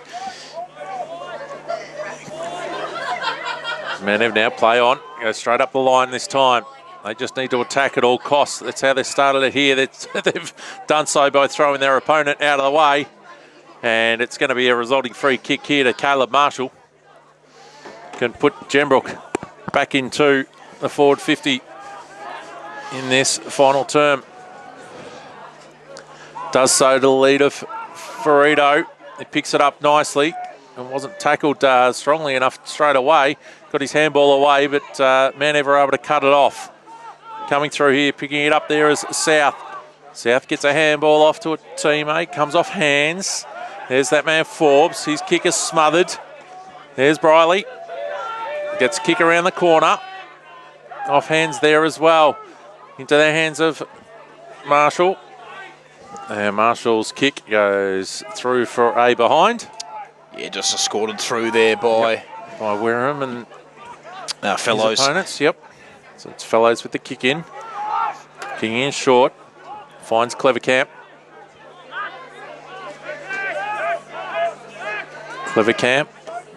Mount Ev now play on, go straight up the line this time. They just need to attack at all costs. That's how they started it here. They've done so by throwing their opponent out of the way. And it's going to be a resulting free kick here to Caleb Marshall. Can put Gembrook back into the forward 50 in this final term. Does so to the lead of Ferrito. He picks it up nicely and wasn't tackled strongly enough straight away. Got his handball away, but Mount Ev were able to cut it off. Coming through here, picking it up there is South. South gets a handball off to a teammate, comes off hands. There's that man Forbes, his kick is smothered. There's Briley. Gets a kick around the corner. Off hands there as well. Into the hands of Marshall. And Marshall's kick goes through for a behind. Yeah, just escorted through there by Wareham and Fellows. His opponents. Yep. So it's Fellows with the kick in. Kicking in short. Finds Clevercamp. Clevercamp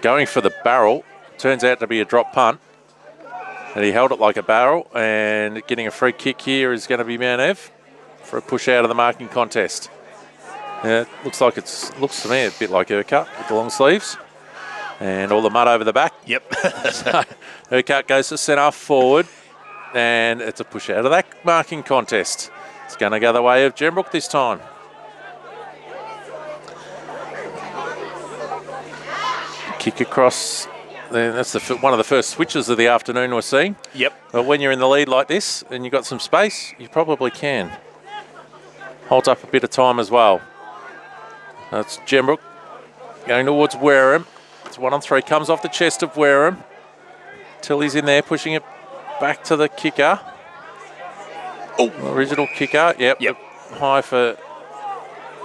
going for the barrel. Turns out to be a drop punt. And he held it like a barrel. And getting a free kick here is going to be Mount Ev for a push out of the marking contest. Yeah, it looks to me a bit like Urquhart with the long sleeves. And all the mud over the back. Yep. So Urquhart goes to centre forward. And it's a push out of that marking contest. It's going to go the way of Gembrook this time. Kick across. That's one of the first switches of the afternoon we're seeing. Yep. But when you're in the lead like this and you've got some space, you probably can. Holds up a bit of time as well. That's Gembrook going towards Wareham. It's 1-on-3. Comes off the chest of Wareham. Tilly's in there pushing it back to the kicker. Oh, original kicker. Yep. High for.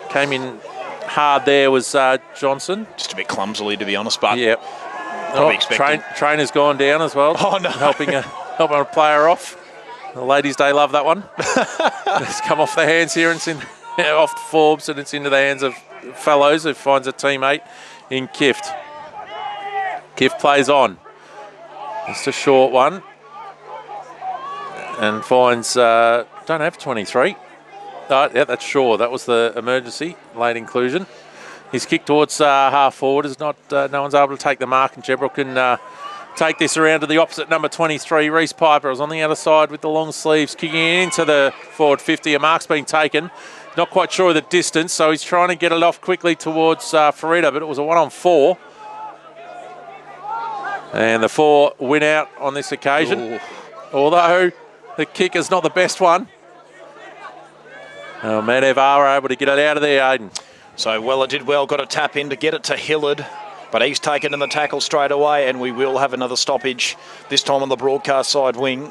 Came in hard there was Johnson. just a bit clumsily, to be honest, but yep. Trainer's gone down as well. Oh, no. Helping a player off. The Ladies' Day love that one. It's come off the hands here and it's off Forbes and it's into the hands of Fellows who finds a teammate in Kift. Kift plays on. Just a short one. And finds, don't have 23. Yeah, that's Shaw. That was the emergency, late inclusion. His kick towards half forward is not, no one's able to take the mark, and Gembrook can take this around to the opposite number 23. Reece Piper is on the outer side with the long sleeves, kicking into the forward 50. A mark's been taken. Not quite sure of the distance, so he's trying to get it off quickly towards Farida, but it was a 1-on-4. And the 4 win out on this occasion. Ooh. Although the kick is not the best one. Mount Ev are able to get it out of there, Aidan. So Weller did well, got a tap in to get it to Hillard, but he's taken in the tackle straight away, and we will have another stoppage, this time on the broadcast side wing.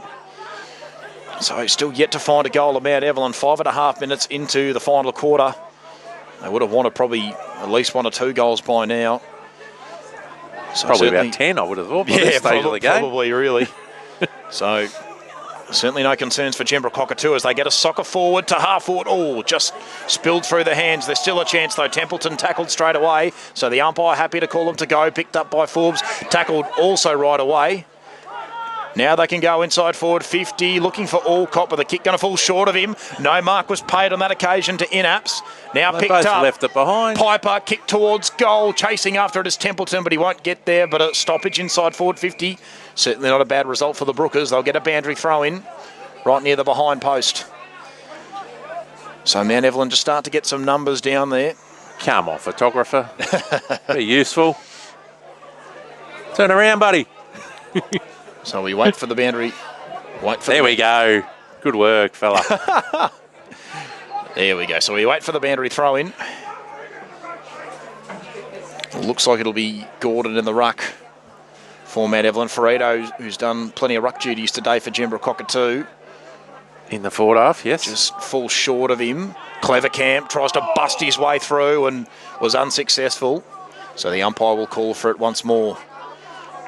So still yet to find a goal of Mount Evelyn. 5.5 minutes into the final quarter. They would have wanted probably at least 1 or 2 goals by now. So probably about 10, I would have thought, by this stage of the game. Probably, really. So certainly no concerns for Gembrook Cockatoo as they get a soccer forward to half forward. Oh, just spilled through the hands. There's still a chance though. Templeton tackled straight away. So the umpire happy to call them to go. Picked up by Forbes. Tackled also right away. Now they can go inside forward 50, looking for Alcott, but the kick going to fall short of him. No mark was paid on that occasion to Inaps. Now they picked both up. Left it behind. Piper kicked towards goal, chasing after it is Templeton, but he won't get there. But a stoppage inside forward 50. Certainly not a bad result for the Brookers. They'll get a boundary throw in right near the behind post. So Mount Evelyn just start to get some numbers down there. Come on, photographer. Be useful. Turn around, buddy. So we wait for the boundary. There we go. Good work, fella. There we go. So we wait for the boundary throw in. Looks like it'll be Gordon in the ruck for Mount Evelyn. Ferredo, who's done plenty of ruck duties today for Gembrook Cockatoo. In the forward half, yes. Just falls short of him. Clevercamp tries to bust his way through and was unsuccessful. So the umpire will call for it once more.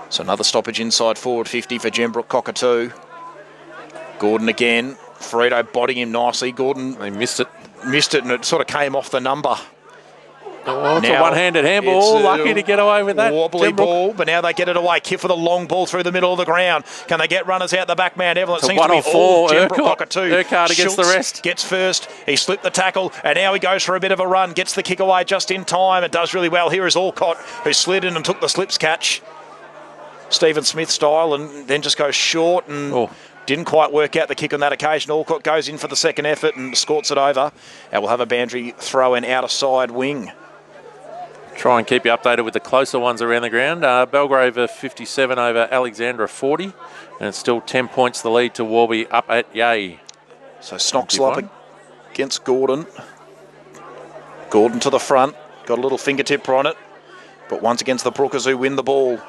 So another stoppage inside forward 50 for Gembrook Cockatoo. Gordon again. Frito bodying him nicely. Gordon... They missed it. Missed it, and it sort of came off the number. Oh, it's a one-handed handball. Lucky to get away with that. Wobbly ball, but now they get it away. Kiff with a long ball through the middle of the ground. Can they get runners out the back man? Evelyn, it seems to be all Gembrook Cockatoo. Urquhart against the rest. Gets first. He slipped the tackle, and now he goes for a bit of a run. Gets the kick away just in time. It does really well. Here is Alcott, who slid in and took the slips catch. Stephen Smith style, and then just goes short and... Didn't quite work out the kick on that occasion. Alcott goes in for the second effort and scorts it over. And we'll have a boundary throw in outer side wing. Try and keep you updated with the closer ones around the ground. Belgrave 57 over Alexandra 40. And it's still 10 points the lead to Warby up at Yea. So Snoxel up against Gordon. Gordon to the front. Got a little fingertip on it. But once against the Brookers who win the ball.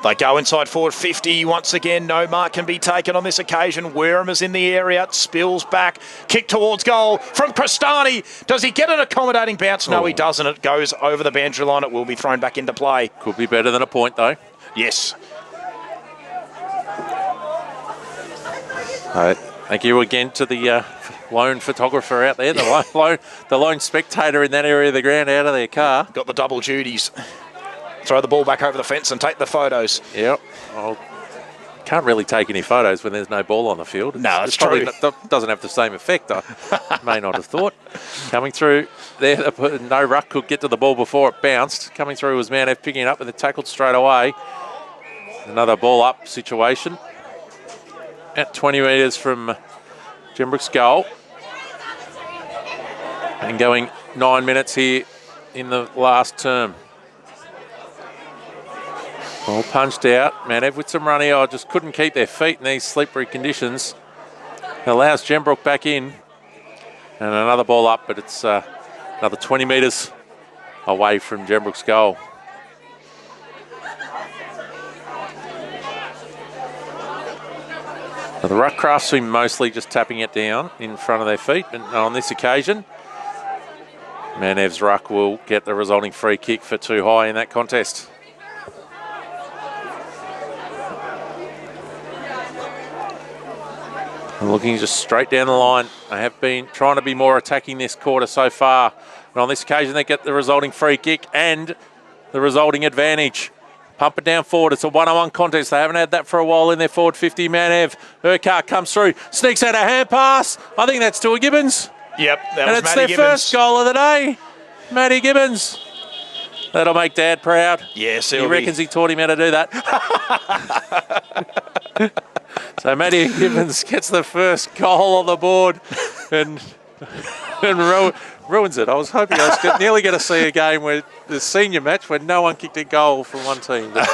They go inside forward 50 once again. No mark can be taken on this occasion. Wareham is in the area. Spills back. Kick towards goal from Crestani. Does he get an accommodating bounce? No, he doesn't. It goes over the boundary line. It will be thrown back into play. Could be better than a point, though. Yes. Thank you again to the lone photographer out there, the lone spectator in that area of the ground out of their car. Got the double duties. Throw the ball back over the fence and take the photos. Yep. Well, can't really take any photos when there's no ball on the field. No, that's true. Doesn't have the same effect, I may not have thought. Coming through there, no ruck could get to the ball before it bounced. Coming through was Mount F picking it up and it tackled straight away. Another ball up situation. At 20 metres from Gembrook's goal. And going 9 minutes here in the last term. All punched out. Mount with some runny. I just couldn't keep their feet in these slippery conditions. It allows Gembrook back in. And another ball up, but it's another 20 metres away from Gembrook's goal. So the Ruckcrafts been mostly just tapping it down in front of their feet. And on this occasion, Mount ruck will get the resulting free kick for too high in that contest. Looking just straight down the line. They have been trying to be more attacking this quarter so far. And on this occasion, they get the resulting free kick and the resulting advantage. Pump it down forward. It's a one-on-one contest. They haven't had that for a while in their forward 50. Mount Urquhart comes through, sneaks out a hand pass. I think that's to Gibbons. Yep, that was Matty it's their Gibbons. First goal of the day. Matty Gibbons. That'll make Dad proud. Yes, he reckons he taught him how to do that. So Matty Gibbons gets the first goal on the board and ruins it. I was hoping I was nearly going to see a game where the senior match where no one kicked a goal from one team. But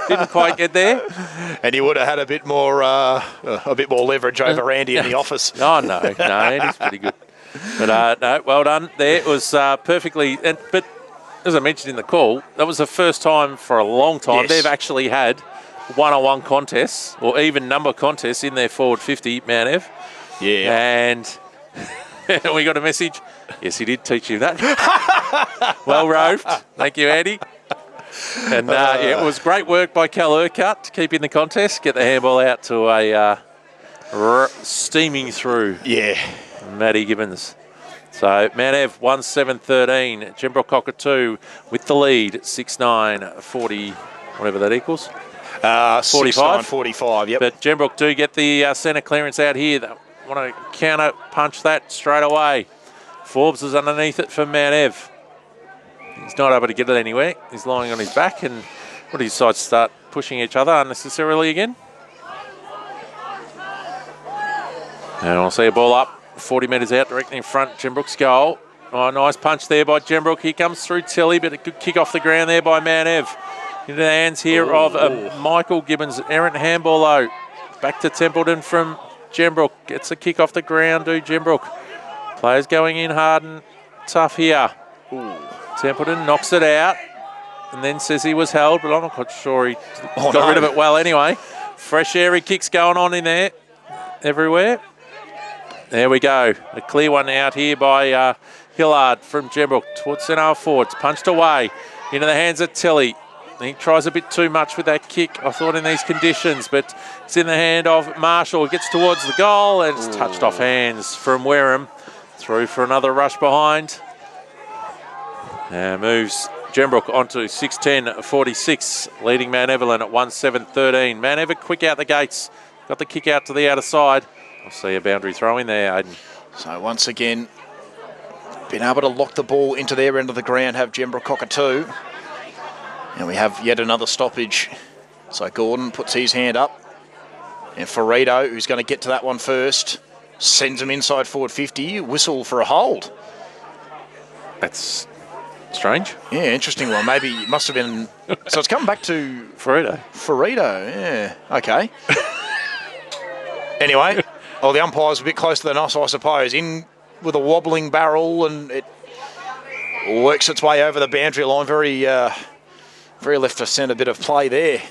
didn't quite get there. And he would have had a bit more leverage over Andy in the office. Oh, no, Andy's pretty good. But no, well done. There it was perfectly. But as I mentioned in the call, that was the first time for a long time they've actually had one-on-one contests or even number contests in their forward 50, Mount Ev. Yeah. And we got a message. Yes, he did teach you that. Well roved. Thank you, Andy. And it was great work by Cal Urquhart to keep in the contest, get the handball out to a steaming through. Yeah. Matty Gibbons. So Mount Ev 1-7-13. Gembrook Cockatoo with the lead 6-9-40, whatever that equals. 45. 45, yep. But Gembrook do get the centre clearance out here. They want to counter punch that straight away. Forbes is underneath it for Mount Ev. He's not able to get it anywhere. He's lying on his back and what he decides to start pushing each other unnecessarily again. And I'll see a ball up 40 metres out directly in front. Gembrook's goal. Oh, nice punch there by Gembrook. He comes through Tilly, but a good kick off the ground there by Mount Ev. Into the hands here of Michael Gibbons. Errant handball though. Back to Templeton from Gembrook. Gets a kick off the ground, Gembrook. Players going in hard and tough here. Templeton knocks it out and then says he was held, but I'm not quite sure he got rid of it well anyway. Fresh airy kicks going on in there everywhere. There we go. A clear one out here by Hillard from Gembrook towards centre forwards. Punched away. into the hands of Tilly. He tries a bit too much with that kick, I thought, in these conditions, but it's in the hand of Marshall. Gets towards the goal and it's touched off hands from Wareham. Through for another rush behind. And moves Gembrook onto 6:10.46, leading Mount Evelyn at 1:7.13. Mount Evelyn quick out the gates. Got the kick out to the outer side. I'll see a boundary throw in there, Aidan. So once again, been able to lock the ball into their end of the ground, have Gembrook Cockatoo. And we have yet another stoppage. So Gordon puts his hand up. And Ferrito, who's going to get to that one first, sends him inside forward 50. Whistle for a hold. That's strange. Yeah, interesting one. Maybe it must have been... So it's come back to... Ferrito, yeah. Okay. Anyway, the umpire's a bit closer than us, I suppose. In with a wobbling barrel, and it works its way over the boundary line. Very left of centre bit of play there.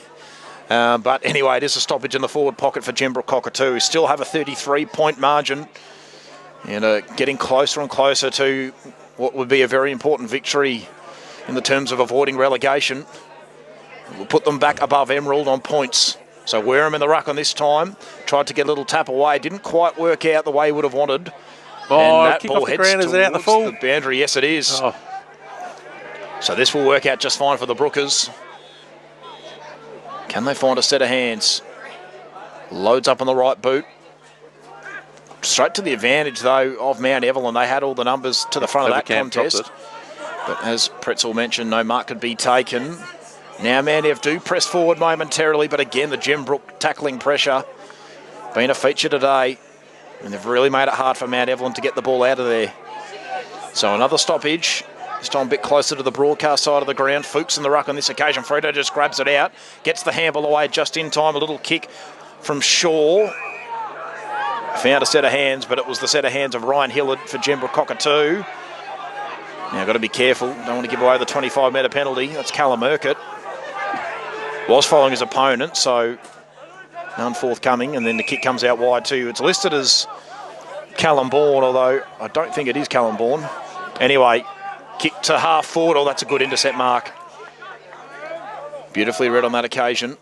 But anyway, it is a stoppage in the forward pocket for Gembrook Cockatoo, who still have a 33-point margin and getting closer and closer to what would be a very important victory in the terms of avoiding relegation. We'll put them back above Emerald on points. So Wareham in the ruck on this time. Tried to get a little tap away. Didn't quite work out the way he would have wanted. And that ball heads towards the boundary. Yes, it is. Oh. So this will work out just fine for the Brookers. Can they find a set of hands? Loads up on the right boot. Straight to the advantage, though, of Mount Evelyn. They had all the numbers to the front of that contest. But as Pretzel mentioned, no mark could be taken. Now Mount Ev do press forward momentarily, but again, the Gembrook tackling pressure been a feature today. And they've really made it hard for Mount Evelyn to get the ball out of there. So another stoppage. This time a bit closer to the broadcast side of the ground. Fuchs in the ruck on this occasion. Frito just grabs it out. Gets the handball away just in time. A little kick from Shaw. Found a set of hands, but it was the set of hands of Ryan Hillard for Gembrook Cockatoo. Now got to be careful. Don't want to give away the 25-metre penalty. That's Callum Urquhart. Was following his opponent, so none forthcoming. And then the kick comes out wide too. It's listed as Callum Bourne, although I don't think it is Callum Bourne. Anyway, kick to half forward. Oh, that's a good intercept mark. Beautifully read on that occasion.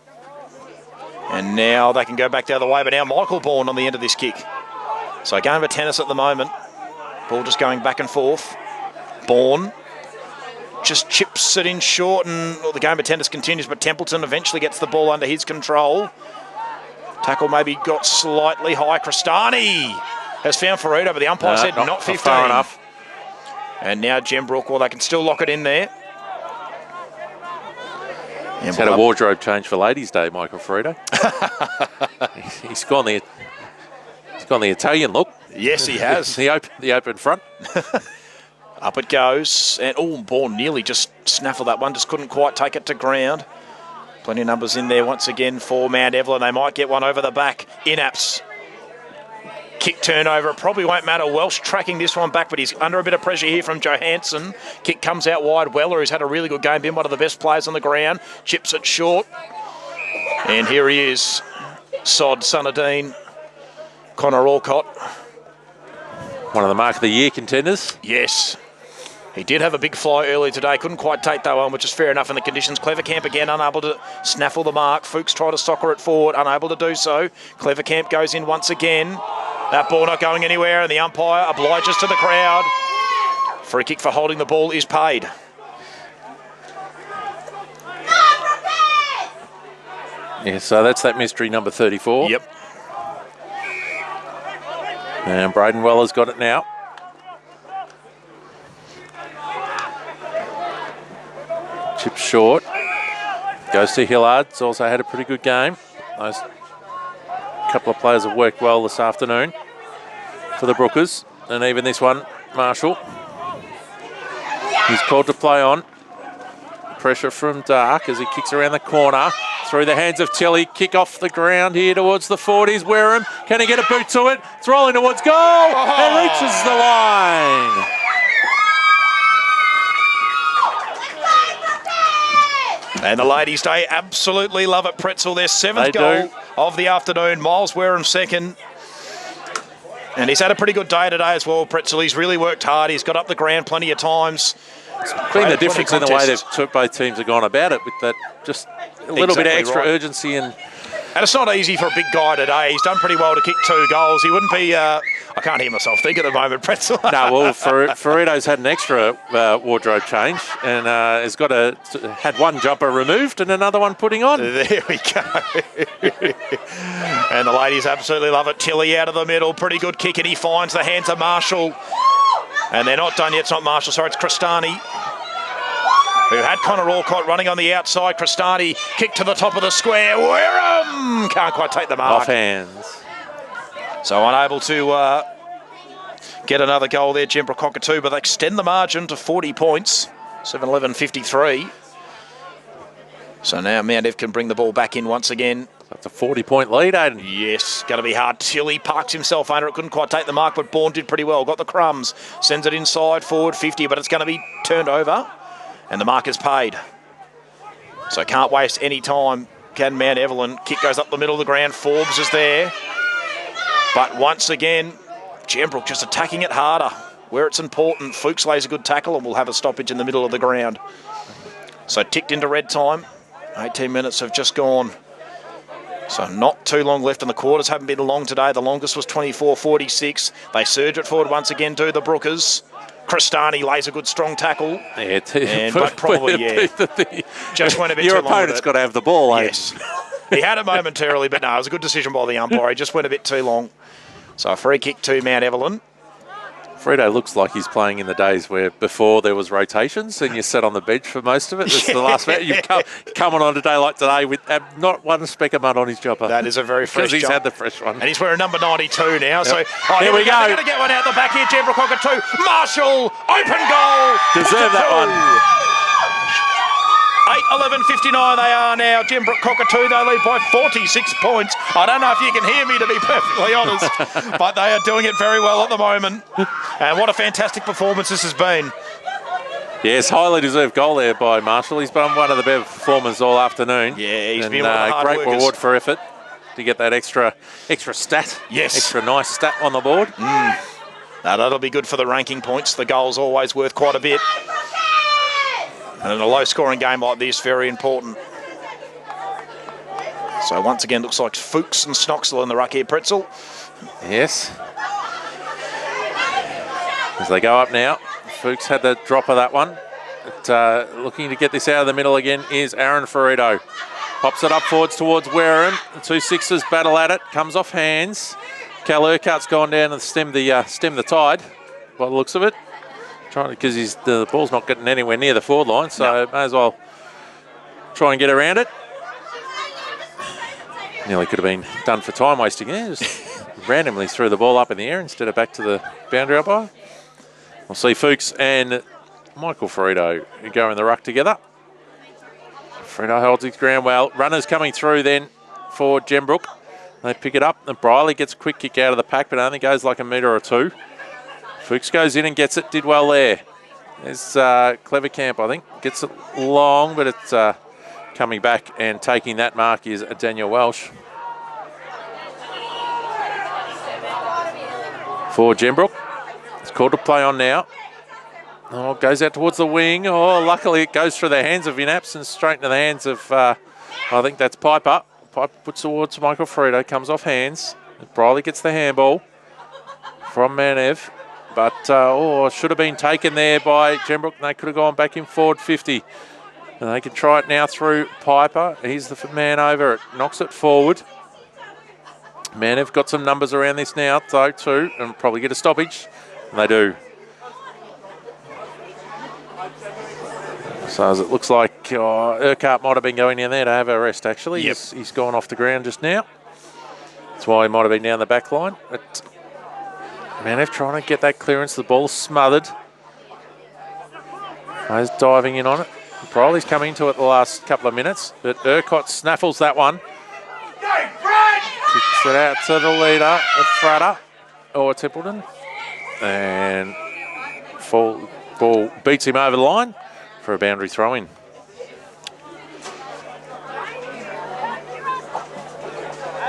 And now they can go back the other way, but now Michael Bourne on the end of this kick. So a game of tennis at the moment. Ball just going back and forth. Bourne just chips it in short, and the game of tennis continues, but Templeton eventually gets the ball under his control. Tackle maybe got slightly high. Cristani has found Ferrito, but the umpire said not 15. Far enough. And now Gembrook, well, they can still lock it in there. He's had a wardrobe change for Ladies' Day, Michael Ferrito. He's gone the Italian look. Yes, he has. the open front. Up it goes. And Bourne nearly just snaffled that one. Just couldn't quite take it to ground. Plenty of numbers in there once again for Mount Evelyn. They might get one over the back. Inaps. Kick turnover. It probably won't matter. Welsh tracking this one back, but he's under a bit of pressure here from Johansson. Kick comes out wide. Weller, who's had a really good game, been one of the best players on the ground. Chips it short. And here he is. Sod, son of Dean. Connor Alcott. One of the Mark of the Year contenders. Yes. He did have a big fly earlier today. Couldn't quite take that one, which is fair enough in the conditions. Clevercamp again, unable to snaffle the mark. Fuchs tried to soccer it forward, unable to do so. Clevercamp goes in once again. That ball not going anywhere, and the umpire obliges to the crowd. Free kick for holding the ball is paid. Yeah, so that's that mystery number 34. Yep. And Braden Weller's got it now. Chip short. Goes to Hillard's. Also had a pretty good game. Those couple of players have worked well this afternoon for the Brookers. And even this one, Marshall. He's called to play on. Pressure from Dark as he kicks around the corner. Through the hands of Tilly. Kick off the ground here towards the 40s. Wareham. Can he get a boot to it? It's rolling towards goal. And reaches the line. And the ladies' day absolutely love it, Pretzel. Their seventh goal of the afternoon. Miles Wareham second. And he's had a pretty good day today as well, Pretzel. He's really worked hard. He's got up the ground plenty of times. been the difference in the way both teams have gone about it, with that just a little bit of extra urgency. And it's not easy for a big guy today. He's done pretty well to kick 2 goals. He wouldn't be... I can't hear myself think at the moment, Pretzel. No, well, Ferrito's had an extra wardrobe change and had one jumper removed and another one putting on. There we go. And the ladies absolutely love it. Tilly out of the middle. Pretty good kick, and he finds the hands of Marshall. And they're not done yet. It's not Marshall, sorry, it's Cristani, who had Connor Alcott running on the outside. Cristani kick to the top of the square. Wareham can't quite take the mark. Off hands. So unable to get another goal there, Gembrook Cockatoo, but they extend the margin to 40 points, 7-11-53. So now Mount Ev can bring the ball back in once again. That's a 40-point lead, Aidan. Yes, going to be hard. Tilly parks himself under it, couldn't quite take the mark, but Bourne did pretty well. Got the crumbs, sends it inside, forward 50, but it's going to be turned over, and the mark is paid. So can't waste any time, can Mount Evelyn. Kick goes up the middle of the ground, Forbes is there. But once again, Gembrook just attacking it harder where it's important. Fuchs lays a good tackle and we'll have a stoppage in the middle of the ground. So ticked into red time. 18 minutes have just gone. So not too long left, and the quarters haven't been long today. The longest was 24-46. They surge it forward once again, do the Brookers. Cristani lays a good strong tackle. Yeah, but probably, just went a bit too long. Your opponent's got to have the ball, yes. He had it momentarily, but no, it was a good decision by the umpire. He just went a bit too long. So a free kick to Mount Evelyn. Fredo looks like he's playing in the days where before there was rotations and you sat on the bench for most of it. This is the last match. You've come on a day like today with not one speck of mud on his jumper. That is a very fresh because he's had the fresh one. And he's wearing number 92 now. Yep. So here we go. They're going to get one out the back here. Gembrook Cockatoo. Marshall, open goal. Deserve that one. 8-11-59 they are now. Gembrook Cockatoo, they lead by 46 points. I don't know if you can hear me, to be perfectly honest, but they are doing it very well at the moment. And what a fantastic performance this has been. Yes, highly deserved goal there by Marshall. He's been one of the better performers all afternoon. Yeah, he's been one of the hard great workers. Reward for effort to get that extra stat. Yes. Extra nice stat on the board. Now, that'll be good for the ranking points. The goal's always worth quite a bit. And in a low-scoring game like this, very important. So once again, looks like Fuchs and Snoxel in the ruck here, Pretzel. Yes. As they go up now, Fuchs had the drop of that one. But, looking to get this out of the middle again is Aaron Ferrito. Pops it up forwards towards Wareham. The 2 Sixers battle at it. Comes off hands. Cal Urquhart's gone down and stem the tide by the looks of it. Because the ball's not getting anywhere near the forward line, so may as well try and get around it. Nearly could have been done for time wasting there. Just randomly threw the ball up in the air instead of back to the boundary umpire. We'll see Fuchs and Michael Ferrito go in the ruck together. Ferrito holds his ground well. Runners coming through then for Gembrook. They pick it up, and Briley gets a quick kick out of the pack, but only goes like a metre or two. Fuchs goes in and gets it, did well there. There's Clever Camp, I think. Gets it long, but it's coming back and taking that mark is Daniel Welsh. For Gembrook. It's called to play on now. Oh, goes out towards the wing. Oh, luckily it goes through the hands of Inaps and straight into the hands of, I think that's Piper. Piper puts towards Michael Ferrito, comes off hands. Briley gets the handball from Manev. But, should have been taken there by Gembrook. They could have gone back in forward 50. And they can try it now through Piper. He's the man over it. Knocks it forward. Manev got some numbers around this now, though, too. And probably get a stoppage. And they do. So as it looks like Urquhart might have been going in there to have a rest, actually. Yep. He's gone off the ground just now. That's why he might have been down the back line. But Manev trying to get that clearance. The ball's smothered. He's diving in on it. Briley's come into it the last couple of minutes, but Urquhart snaffles that one. Kicks it out to the leader, Fratter, or Templeton. And ball beats him over the line for a boundary throw-in.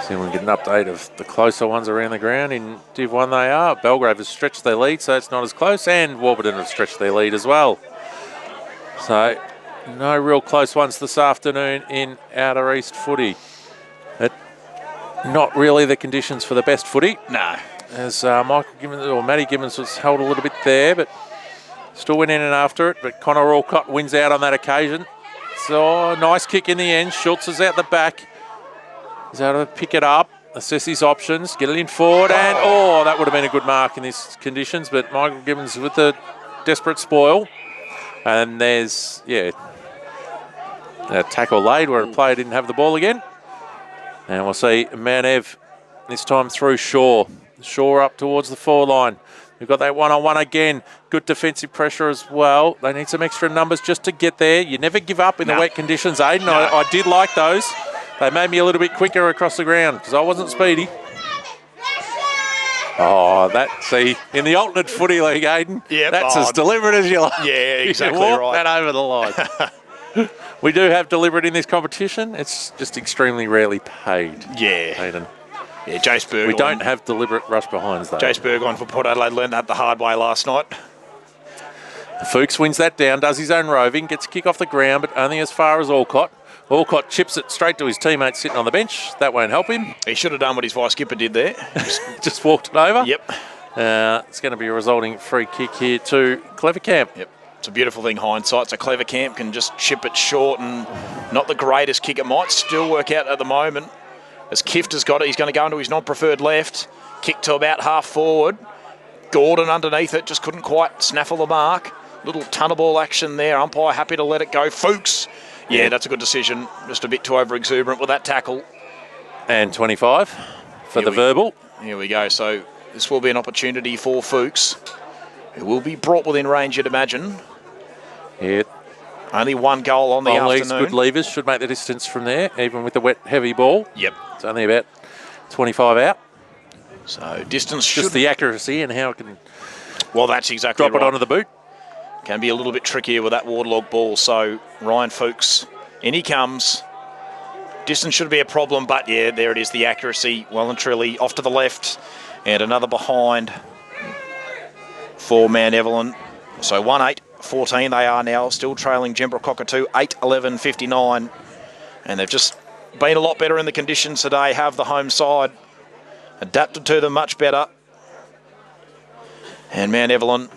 See if we can get an update of the closer ones around the ground. In Div 1 they are. Belgrave has stretched their lead, so it's not as close. And Warburton have stretched their lead as well. So, no real close ones this afternoon in outer east footy. But not really the conditions for the best footy. No. As Michael Gibbons, or Matty Gibbons was held a little bit there, but still went in and after it. But Connor Alcott wins out on that occasion. So, nice kick in the end. Schultz is out the back. He's able to pick it up, assess his options, get it in forward, and that would have been a good mark in these conditions. But Michael Gibbons with the desperate spoil. And there's, a tackle laid where a player didn't have the ball again. And we'll see Mount Ev this time through Shaw. Shaw up towards the 4 line. We've got that one-on-one again. Good defensive pressure as well. They need some extra numbers just to get there. You never give up in the wet conditions, Aiden. I did like those. They made me a little bit quicker across the ground because I wasn't speedy. Oh, see, in the alternate footy league, Aiden, that's as deliberate as you like. Yeah, exactly you walk right. that over the line. We do have deliberate in this competition. It's just extremely rarely paid. Yeah. Aiden. Yeah, Jace Burgoyne. We don't have deliberate rush behinds, though. Jace Burgoyne for Port Adelaide learned that the hard way last night. Fuchs wins that down, does his own roving, gets a kick off the ground, but only as far as Alcott. Alcott chips it straight to his teammate sitting on the bench. That won't help him. He should have done what his vice-skipper did there. Just walked it over. Yep. It's going to be a resulting free kick here to Clevercamp. Yep. It's a beautiful thing, hindsight. So Clevercamp can just chip it short and not the greatest kick. It might still work out at the moment. As Kift has got it, he's going to go into his non-preferred left. Kick to about half forward. Gordon underneath it, just couldn't quite snaffle the mark. Little tunnel ball action there. Umpire happy to let it go. Fuchs. Yeah, that's a good decision. Just a bit too over-exuberant with that tackle. And 25 for the verbal. Here we go. So this will be an opportunity for Fuchs, who will be brought within range, you'd imagine. Yeah. Only one goal on the afternoon. Good levers should make the distance from there, even with the wet, heavy ball. Yep. It's only about 25 out. So distance should... Just the accuracy and how it can... Well, that's exactly drop it onto the boot. Can be a little bit trickier with that waterlogged ball. So Ryan Fuchs, in he comes. Distance should be a problem, but yeah, there it is, the accuracy. Well and truly off to the left. And another behind for Mount Evelyn. So 1-8-14 they are now, still trailing Gembrook Cockatoo, 8-11-59. And they've just been a lot better in the conditions today, have the home side. Adapted to them much better. And Mount Evelyn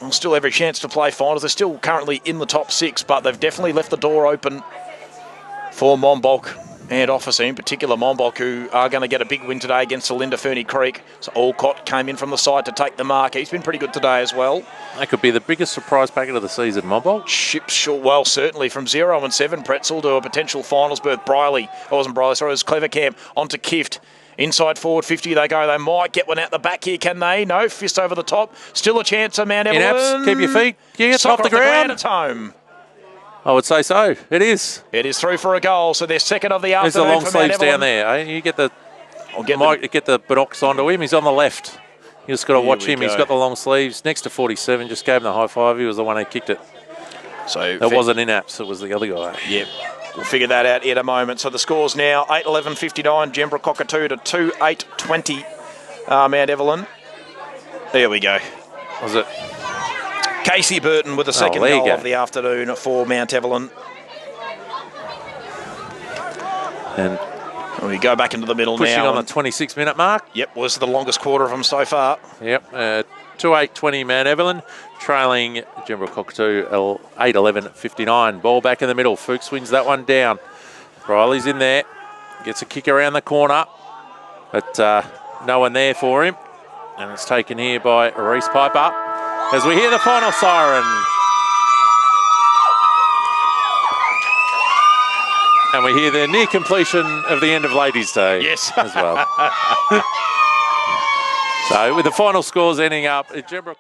will still have every chance to play finals. They're still currently in the top 6, but they've definitely left the door open for Monbulk and Officer, in particular Monbulk, who are going to get a big win today against Celinda Ferny Creek. So Alcott came in from the side to take the mark. He's been pretty good today as well. That could be the biggest surprise packet of the season, Monbulk. Ships short, well, certainly from 0-7 Pretzel to a potential finals berth. It was Clevercamp onto Kift. Inside forward 50 they go. They might get one out the back here, can they? No, fist over the top. Still a chance of Mount Evelyn. In-apps, keep your feet. Get off the ground. It's home. I would say so. It is. It is through for a goal. So they're second of the afternoon. There's the long for sleeves Mount down there. You get the binocs onto him. He's on the left. You just got to watch him. He's got the long sleeves. Next to 47, just gave him the high five. He was the one who kicked it. So it wasn't in-apps. It was the other guy. Yep. We'll figure that out in a moment. So the score's now 8-11-59, Gembrook Cockatoo to 2-8-20, Mount Evelyn. There we go. Was it? Casey Burton with the second goal of the afternoon for Mount Evelyn. And we go back into the middle pushing now. Pushing on the 26-minute mark. Yep, was the longest quarter of them so far. Yep, 2-8-20 Mount Evelyn, trailing Gembrook Cockatoo 8-11-59. Ball back in the middle. Fuchs wins that one down. Riley's in there. Gets a kick around the corner. But no one there for him. And it's taken here by Reese Piper. As we hear the final siren. And we hear the near completion of the end of Ladies' Day. Yes. As well. So with the final scores ending up at Gembrook.